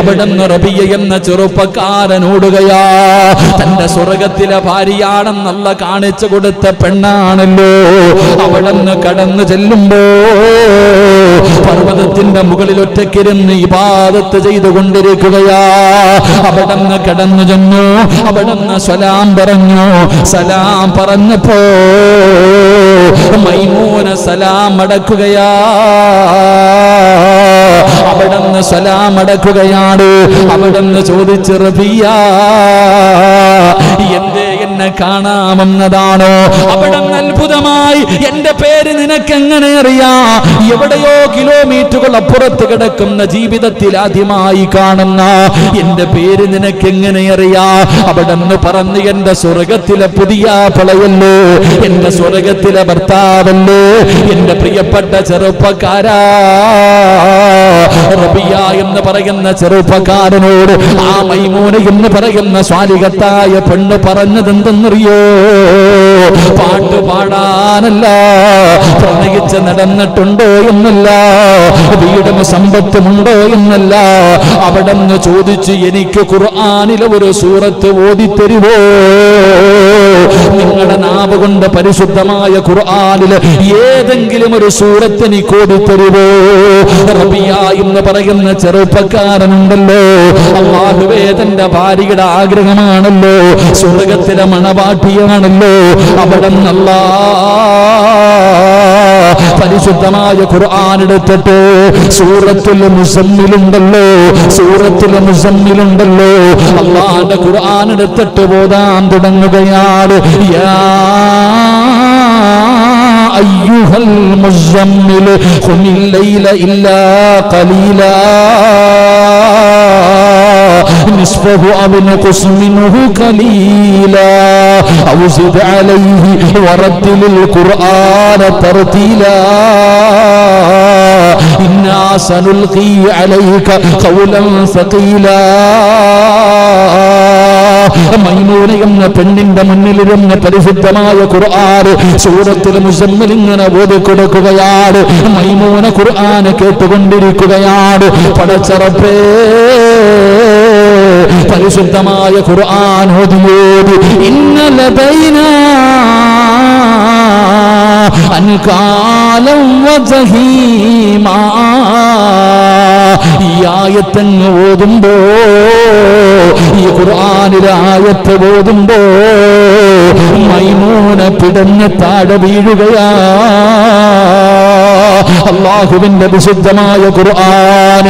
അവിടുന്ന് റബിയ എന്ന ചെറുപ്പക്കാരൻ ഓടുകയാ. തന്റെ സ്വർഗ്ഗത്തിലെ ഭാര്യയാണെന്നല്ല കാണിച്ചു കൊടുത്ത പെണ്ണാണല്ലോ. അവിടുന്ന് കടന്നു ചെല്ലുമ്പോ പർവ്വതത്തിന്റെ മുകളിൽ ഒറ്റക്കിരുന്ന് ഇബാദത്ത് ചെയ്തുകൊണ്ടിരിക്കുകയാ. അവിടുന്ന് കടന്നു ചെന്നു, അവിടുന്ന് സലാം പറഞ്ഞു. സലാം പറഞ്ഞപ്പോ മൈമൂന സലാം അടക്കുകയാ. അവിടുന്ന് സലാം അടക്കുകയാണ്. അവിടുന്ന് ചോദിച്ചു, റബിയ എന്തേ എന്നെ കാണാമെന്നതാണോ? അവിടുന്ന് അത്ഭുതമായി, എന്റെ പേര് നിനക്കെങ്ങനെ അറിയാം? എവിടെയോ കിലോമീറ്ററുകൾ അപ്പുറത്ത് കിടക്കുന്ന ജീവിതത്തിൽ ആദ്യമായി കാണുന്ന എന്റെ പേര് നിനക്കെങ്ങനെ അറിയാം? അവിടുന്ന് പറഞ്ഞു, എന്റെ സ്വർഗത്തിലെ പുതിയ പളയല്ലോ, എന്റെ സ്വർഗത്തിലെ ഭർത്താവല്ലോ, എന്റെ പ്രിയപ്പെട്ട ചെറുപ്പക്കാരാ. റബിയ എന്ന് പറയുന്ന ചെറുപ്പക്കാരനോട് ആ മൈമൂന എന്ന് പറയുന്ന സ്വാലിഹത്തായ പെണ്ണ് പറഞ്ഞത് എന്തെന്നറിയോ? പാട്ട് പാടാനല്ല, പ്രണയിച്ച് നടന്നിട്ടുണ്ടോ എന്നല്ല, വീടും സമ്പത്തുമുണ്ടോ എന്നല്ല. അവിടെന്ന് ചോദിച്ച്, എനിക്ക് ഖുർആനിലെ ഒരു സൂറത്ത് ഓതിത്തരുവോ? നിങ്ങളുടെ നാവ് കൊണ്ട് പരിശുദ്ധമായ ഖുർആനിലെ ഏതെങ്കിലും ഒരു സൂറത്ത് എനിക്ക് ഓതിത്തരുവോ? റബിയ എന്ന് പറയുന്ന ചെറുപ്പക്കാരനുണ്ടല്ലോ, അല്ലാഹുവേ തന്റെ ഭാര്യയുടെ ആഗ്രഹമാണല്ലോ, സ്വർഗത്തിലെ മണവാട്ടിയാണല്ലോ. അവിടെന്ന് പരിശുദ്ധമായ ഖുർആൻ എടുത്തിട്ട് സൂറത്തുൽ മുസമ്മിലുണ്ടല്ലോ, സൂറത്തുൽ മുസമ്മിലുണ്ടല്ലോ, അല്ലാഹുവിന്റെ ഖുർആൻ എടുത്തിട്ട് ഓതാൻ തുടങ്ങുകയാണ്. യാ അയ്യുഹൽ മുസമ്മിൽ ഖുമിൽ ലൈല ഇല്ലാ ഖലീലാ نصفه أو انقص منه قليلا أو زد عليه ورتل القرآن ترتيلا إنا سنلقي عليك قولا ثقيلا. മൈമൂന എന്ന പെണ്ണിന്റെ മുന്നിലിരുന്ന് പരിശുദ്ധമായ ഖുർആൻ സൂറത്തുൽ മുസമ്മിൽ ഇങ്ങനെ ഓതിക്കൊടുക്കുകയാണ്. മൈമൂന ഖുർആൻ കേട്ടുകൊണ്ടിരിക്കുകയാണ്. പടച്ചറപ്പേ, പരിശുദ്ധമായ ഖുർആൻ ഓതിയോതി ഇന്നലദൈനാ അൻകാലം വജഹീമാ. ഈ ആയത്തങ്ങ് ഓതുമ്പോ, ഈ ഖുർആനിലെ ആയത്ത് ഓതുമ്പോ മൈമൂന പിടഞ്ഞ് താഴെ വീഴുകയാ. അല്ലാഹുവിന്റെ വിശുദ്ധമായ ഖുർആൻ,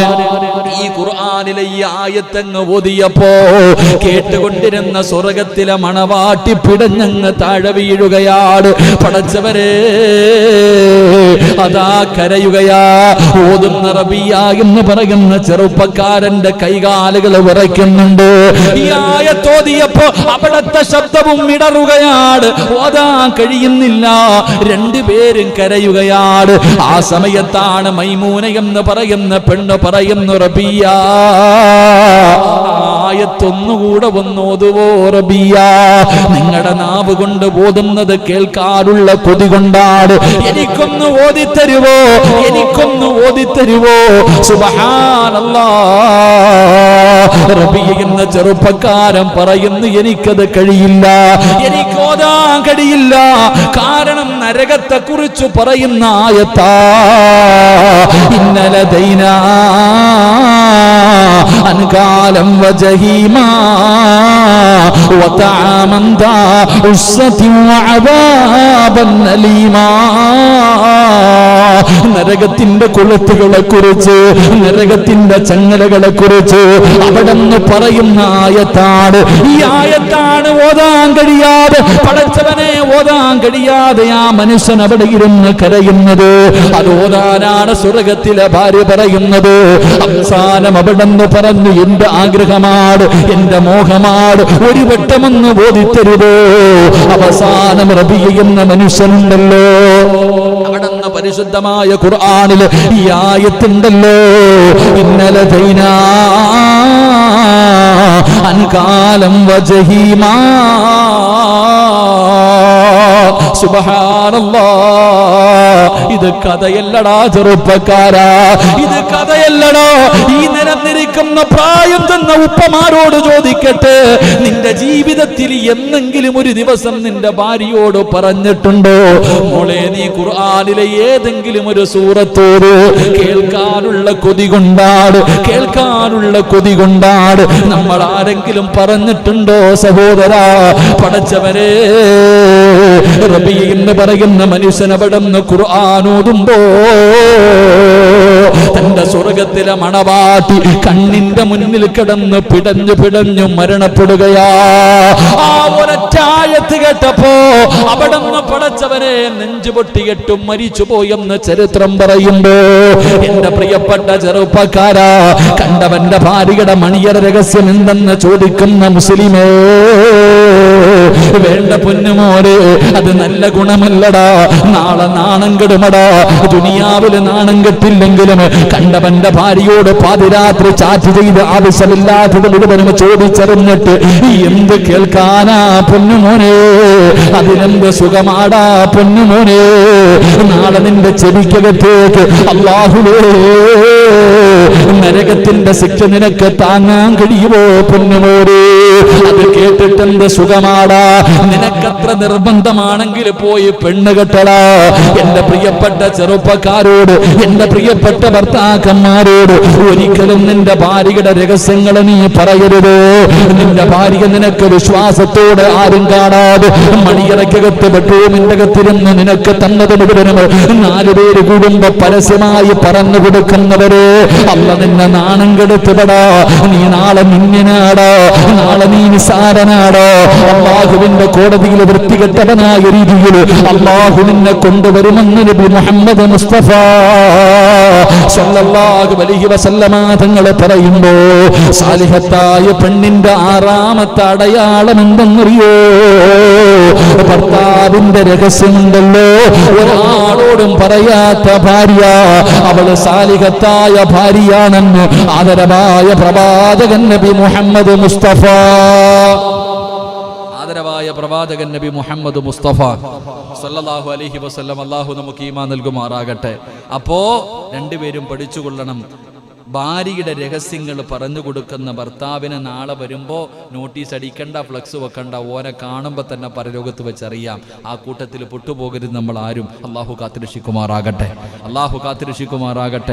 ഈ ഖുർആനിലെ ഈ ആയത്തങ്ങ് ഓതിയപ്പോ കേട്ടുകൊണ്ടിരുന്ന സ്വർഗത്തിലെ മണവാട്ടി പിടഞ്ഞങ്ങ് താഴെ വീഴുകയാണ്. പടച്ചവരെ, അതാ കരയുകയാ. ഓതുന്ന റബിയ എന്ന് പറയുന്ന ചെറുപ്പക്കാരന്റെ കൈകാലുകൾ വിറയ്ക്കുന്നുണ്ട്. ഈ ആയത്തോതിയപ്പോ അവിടത്തെ ശബ്ദവും ഇടറുകയാണ്, ഓതാൻ കഴിയുന്നില്ല. രണ്ടുപേരും കരയുകയാണ്. ആ സമയത്താണ് മൈമൂന എന്ന് പറയുന്ന പെണ്ണ് പറയുന്നു, റബിയ ആയത്തൊന്നുകൂടെ ഒന്നോതുവോ റബിയ? നിങ്ങളുടെ നാവ് കൊണ്ട് ഓതുന്നത് കേൾക്കാനുള്ള കൊതി കൊണ്ടാണ്. എനിക്കൊന്ന് ഓതിത്തരുവോ? എനിക്കൊന്ന് ഓതിത്തരുവോ? സുബ്ഹാനല്ലാഹ്. റബിയ എന്ന ചെറുപ്പക്കാരൻ പറയുന്നു, എനിക്കത് കഴിയില്ല, എനിക്ക് ഓതാൻ കഴിയില്ല. കാരണം നരകത്തെ കുറിച്ച് പറയുന്ന ആയത്താ. ഇന്നലദൈനാ അൻകാലം വജഹീമാ വതആമൻ ദാ ഉസ്സതിൻ വഅദാബൻ അലീമാ. നരകത്തിന്റെ കൊളുത്തുകളെ കുറിച്ച്, നരകത്തിന്റെ ചങ്ങലകളെ കുറിച്ച് അവിടെന്ന് പറയുന്ന ആയത്താണ്. ഈ ആയത്താണ് ഓതാൻ കഴിയാതെ, പടച്ചവനെ ഓതാൻ കഴിയാതെ ആ മനുഷ്യൻ അവിടെ ഇരുന്ന് കരയുന്നത്. അത് ഓതാനാണ് സ്വർഗത്തിലെ ഭാര്യ പറയുന്നത്. അവസാനം അവിടെന്ന് പറഞ്ഞു, എന്റെ ആഗ്രഹമാണ്, എന്റെ മോഹമാണ്, ഒരു വട്ടമൊന്ന് ഓതിത്തരുതോ? അവസാനം റബിയ എന്ന മനുഷ്യനുണ്ടല്ലോ, അവിടെന്ന് പരിശുദ്ധമായ ഖുർആനിൽ ഈ ആയത്തുണ്ടല്ലോ, ഇന്നലദൈനാ അൻകാലം വജഹീമാ. സുബ്ഹാനല്ലാഹ്. ഇത് കഥയല്ലടാ ചെറുപ്പക്കാരാ, ഇത് കഥയല്ലടാ. ഈ നിരന്നിരിക്കുന്ന പ്രായം തന്ന ഉപ്പമാരോട് ചോദിക്കട്ടെ, നിന്റെ ജീവിതത്തിൽ എന്നെങ്കിലും ഒരു ദിവസം നിന്റെ ഭാര്യയോട് പറഞ്ഞിട്ടുണ്ടോ, മോളെ നീ ഖുർആനിലെ ഏതെങ്കിലും ഒരു സൂറത്തോട് കേൾക്കാനുള്ള കൊതി കൊണ്ടാട്, കേൾക്കാനുള്ള കൊതി കൊണ്ടാട് നമ്മൾ ആരെങ്കിലും പറഞ്ഞിട്ടുണ്ടോ സഹോദരാ? പടച്ചവരെ, റബീ എന്ന് പറയുന്ന മനുഷ്യനവിടുന്ന് ഖുർആൻ ഓതുമ്പോ തന്റെ സ്വർഗത്തിലെ മണവാട്ടി കണ്ണിന്റെ മുന്നിൽ കിടന്ന് പിടഞ്ഞു പിടഞ്ഞു മരണപ്പെടുകയാ. ആ ഒരൊറ്റ ആയത്ത് കേട്ടപ്പോ അവിടുന്ന് പടച്ചവരെ നെഞ്ചുപൊട്ടിയിട്ടും മരിച്ചുപോയെന്ന് ചരിത്രം പറയുമ്പോ, എന്റെ പ്രിയപ്പെട്ട ചെറുപ്പക്കാരാ, കണ്ടവന്റെ ഭാര്യയുടെ മണിയറ രഹസ്യം എന്തെന്ന് ചോദിക്കുന്ന മുസ്ലിമേ, വേണ്ട പൊന്നുമോരെ, അത് നല്ല ഗുണമല്ലടാ. നാളെ നാണം കെടുമടാ. ദുനിയാവില് നാണം കെട്ടില്ലെങ്കിലും കണ്ടവന്റെ ഭാര്യയോട് പാതിരാത്രി ചാറ്റ് ചെയ്ത് ആവശ്യമില്ലാത്തത് മുഴുവനും ചോദിച്ചറിഞ്ഞിട്ട് എന്ത് കേൾക്കാനാ പൊന്നുമോനെ? അതിനെന്ത് സുഖമാടാ പൊന്നുമോനെ? നാളെ നിന്റെ ചെവിക്കകത്തേക്ക് അല്ലാഹുവേ നരകത്തിന്റെ ശിക്ഷ നിനക്ക് താങ്ങാൻ കഴിയുമോ പൊന്നുമോനെ? അത് കേട്ടിട്ടെന്ത് സുഖമാടാ? നിനക്കത്ര നിർബന്ധമാണെങ്കിൽ പോയി പെണ്ണ് കെട്ടടാ. എന്റെ പ്രിയപ്പെട്ട ചെറുപ്പക്കാരോട്, എന്റെ പ്രിയപ്പെട്ട ഭർത്താക്കന്മാരോട്, ഒരിക്കലും നിന്റെ ഭാര്യയുടെ രഹസ്യങ്ങൾ നീ പറയരുത്. നിന്റെ ഭാര്യ നിനക്ക് വിശ്വാസത്തോടെ ആരും കാണാതെ മണിയറക്കകത്ത് ബെഡ്റൂമിന്റെ അകത്തിരുന്ന് നിനക്ക് തന്നത് മുഴുവനും 4 പേര് കൂടുമ്പോ പരസ്യമായി പറഞ്ഞു കൊടുക്കുന്നവരെ അല്ല നിന്നെ നാണം കെടുത്തുപടാ. നീ നാളെ മിന്നിനാടോ, നാളെ നീ നിസാരനാടോ. അല്ലാഹുവിന്റെ കോടതിയിൽ വൃത്തികെട്ടവനായ രീതിയിൽ അല്ലാഹു നിന്നെ കൊണ്ടുവരുമെന്ന് നബി മുഹമ്മദ് മുസ്തഫ സല്ലല്ലാഹു അലൈഹി വസല്ലമ തങ്ങൾ പറയുമ്പോ, സാലിഹത്തായ പെണ്ണിന്റെ 6ാമത്തെ അടയാളം എന്തെന്നറിയോ? ഭർത്താവിന്റെ രഹസ്യമുണ്ടല്ലോ, ഒരാളോടും പറയാത്ത ഭാര്യ, അവള് സാലിഹത്തായ ഭാര്യയാണെന്ന് ആദരവായ പ്രവാചകൻ നബി മുഹമ്മദ് മുസ്തഫ, ആദരവായ പ്രവാചകൻ നബി മുഹമ്മദ് മുസ്തഫ സല്ലല്ലാഹു അലൈഹി വസല്ലം. അല്ലാഹു നമുക്ക് ഈമാൻ നൽകുമാറാകട്ടെ. അപ്പോ രണ്ടുപേരും പഠിച്ചുകൊള്ളണം. ഭാര്യയുടെ രഹസ്യങ്ങൾ പറഞ്ഞു കൊടുക്കുന്ന ഭർത്താവിനെ നാളെ വരുമ്പോ നോട്ടീസ് അടിക്കണ്ട, ഫ്ലക്സ് വെക്കണ്ട, ഓനെ കാണുമ്പോ തന്നെ പരലോകത്ത് വെച്ചറിയാം. ആ കൂട്ടത്തിൽ പൊട്ടുപോകരുത് നമ്മൾ ആരും. അല്ലാഹു കാത്തുരക്ഷിക്കുമാറാകട്ടെ. അല്ലാഹു കാത്തുരക്ഷിക്കുമാറാകട്ടെ.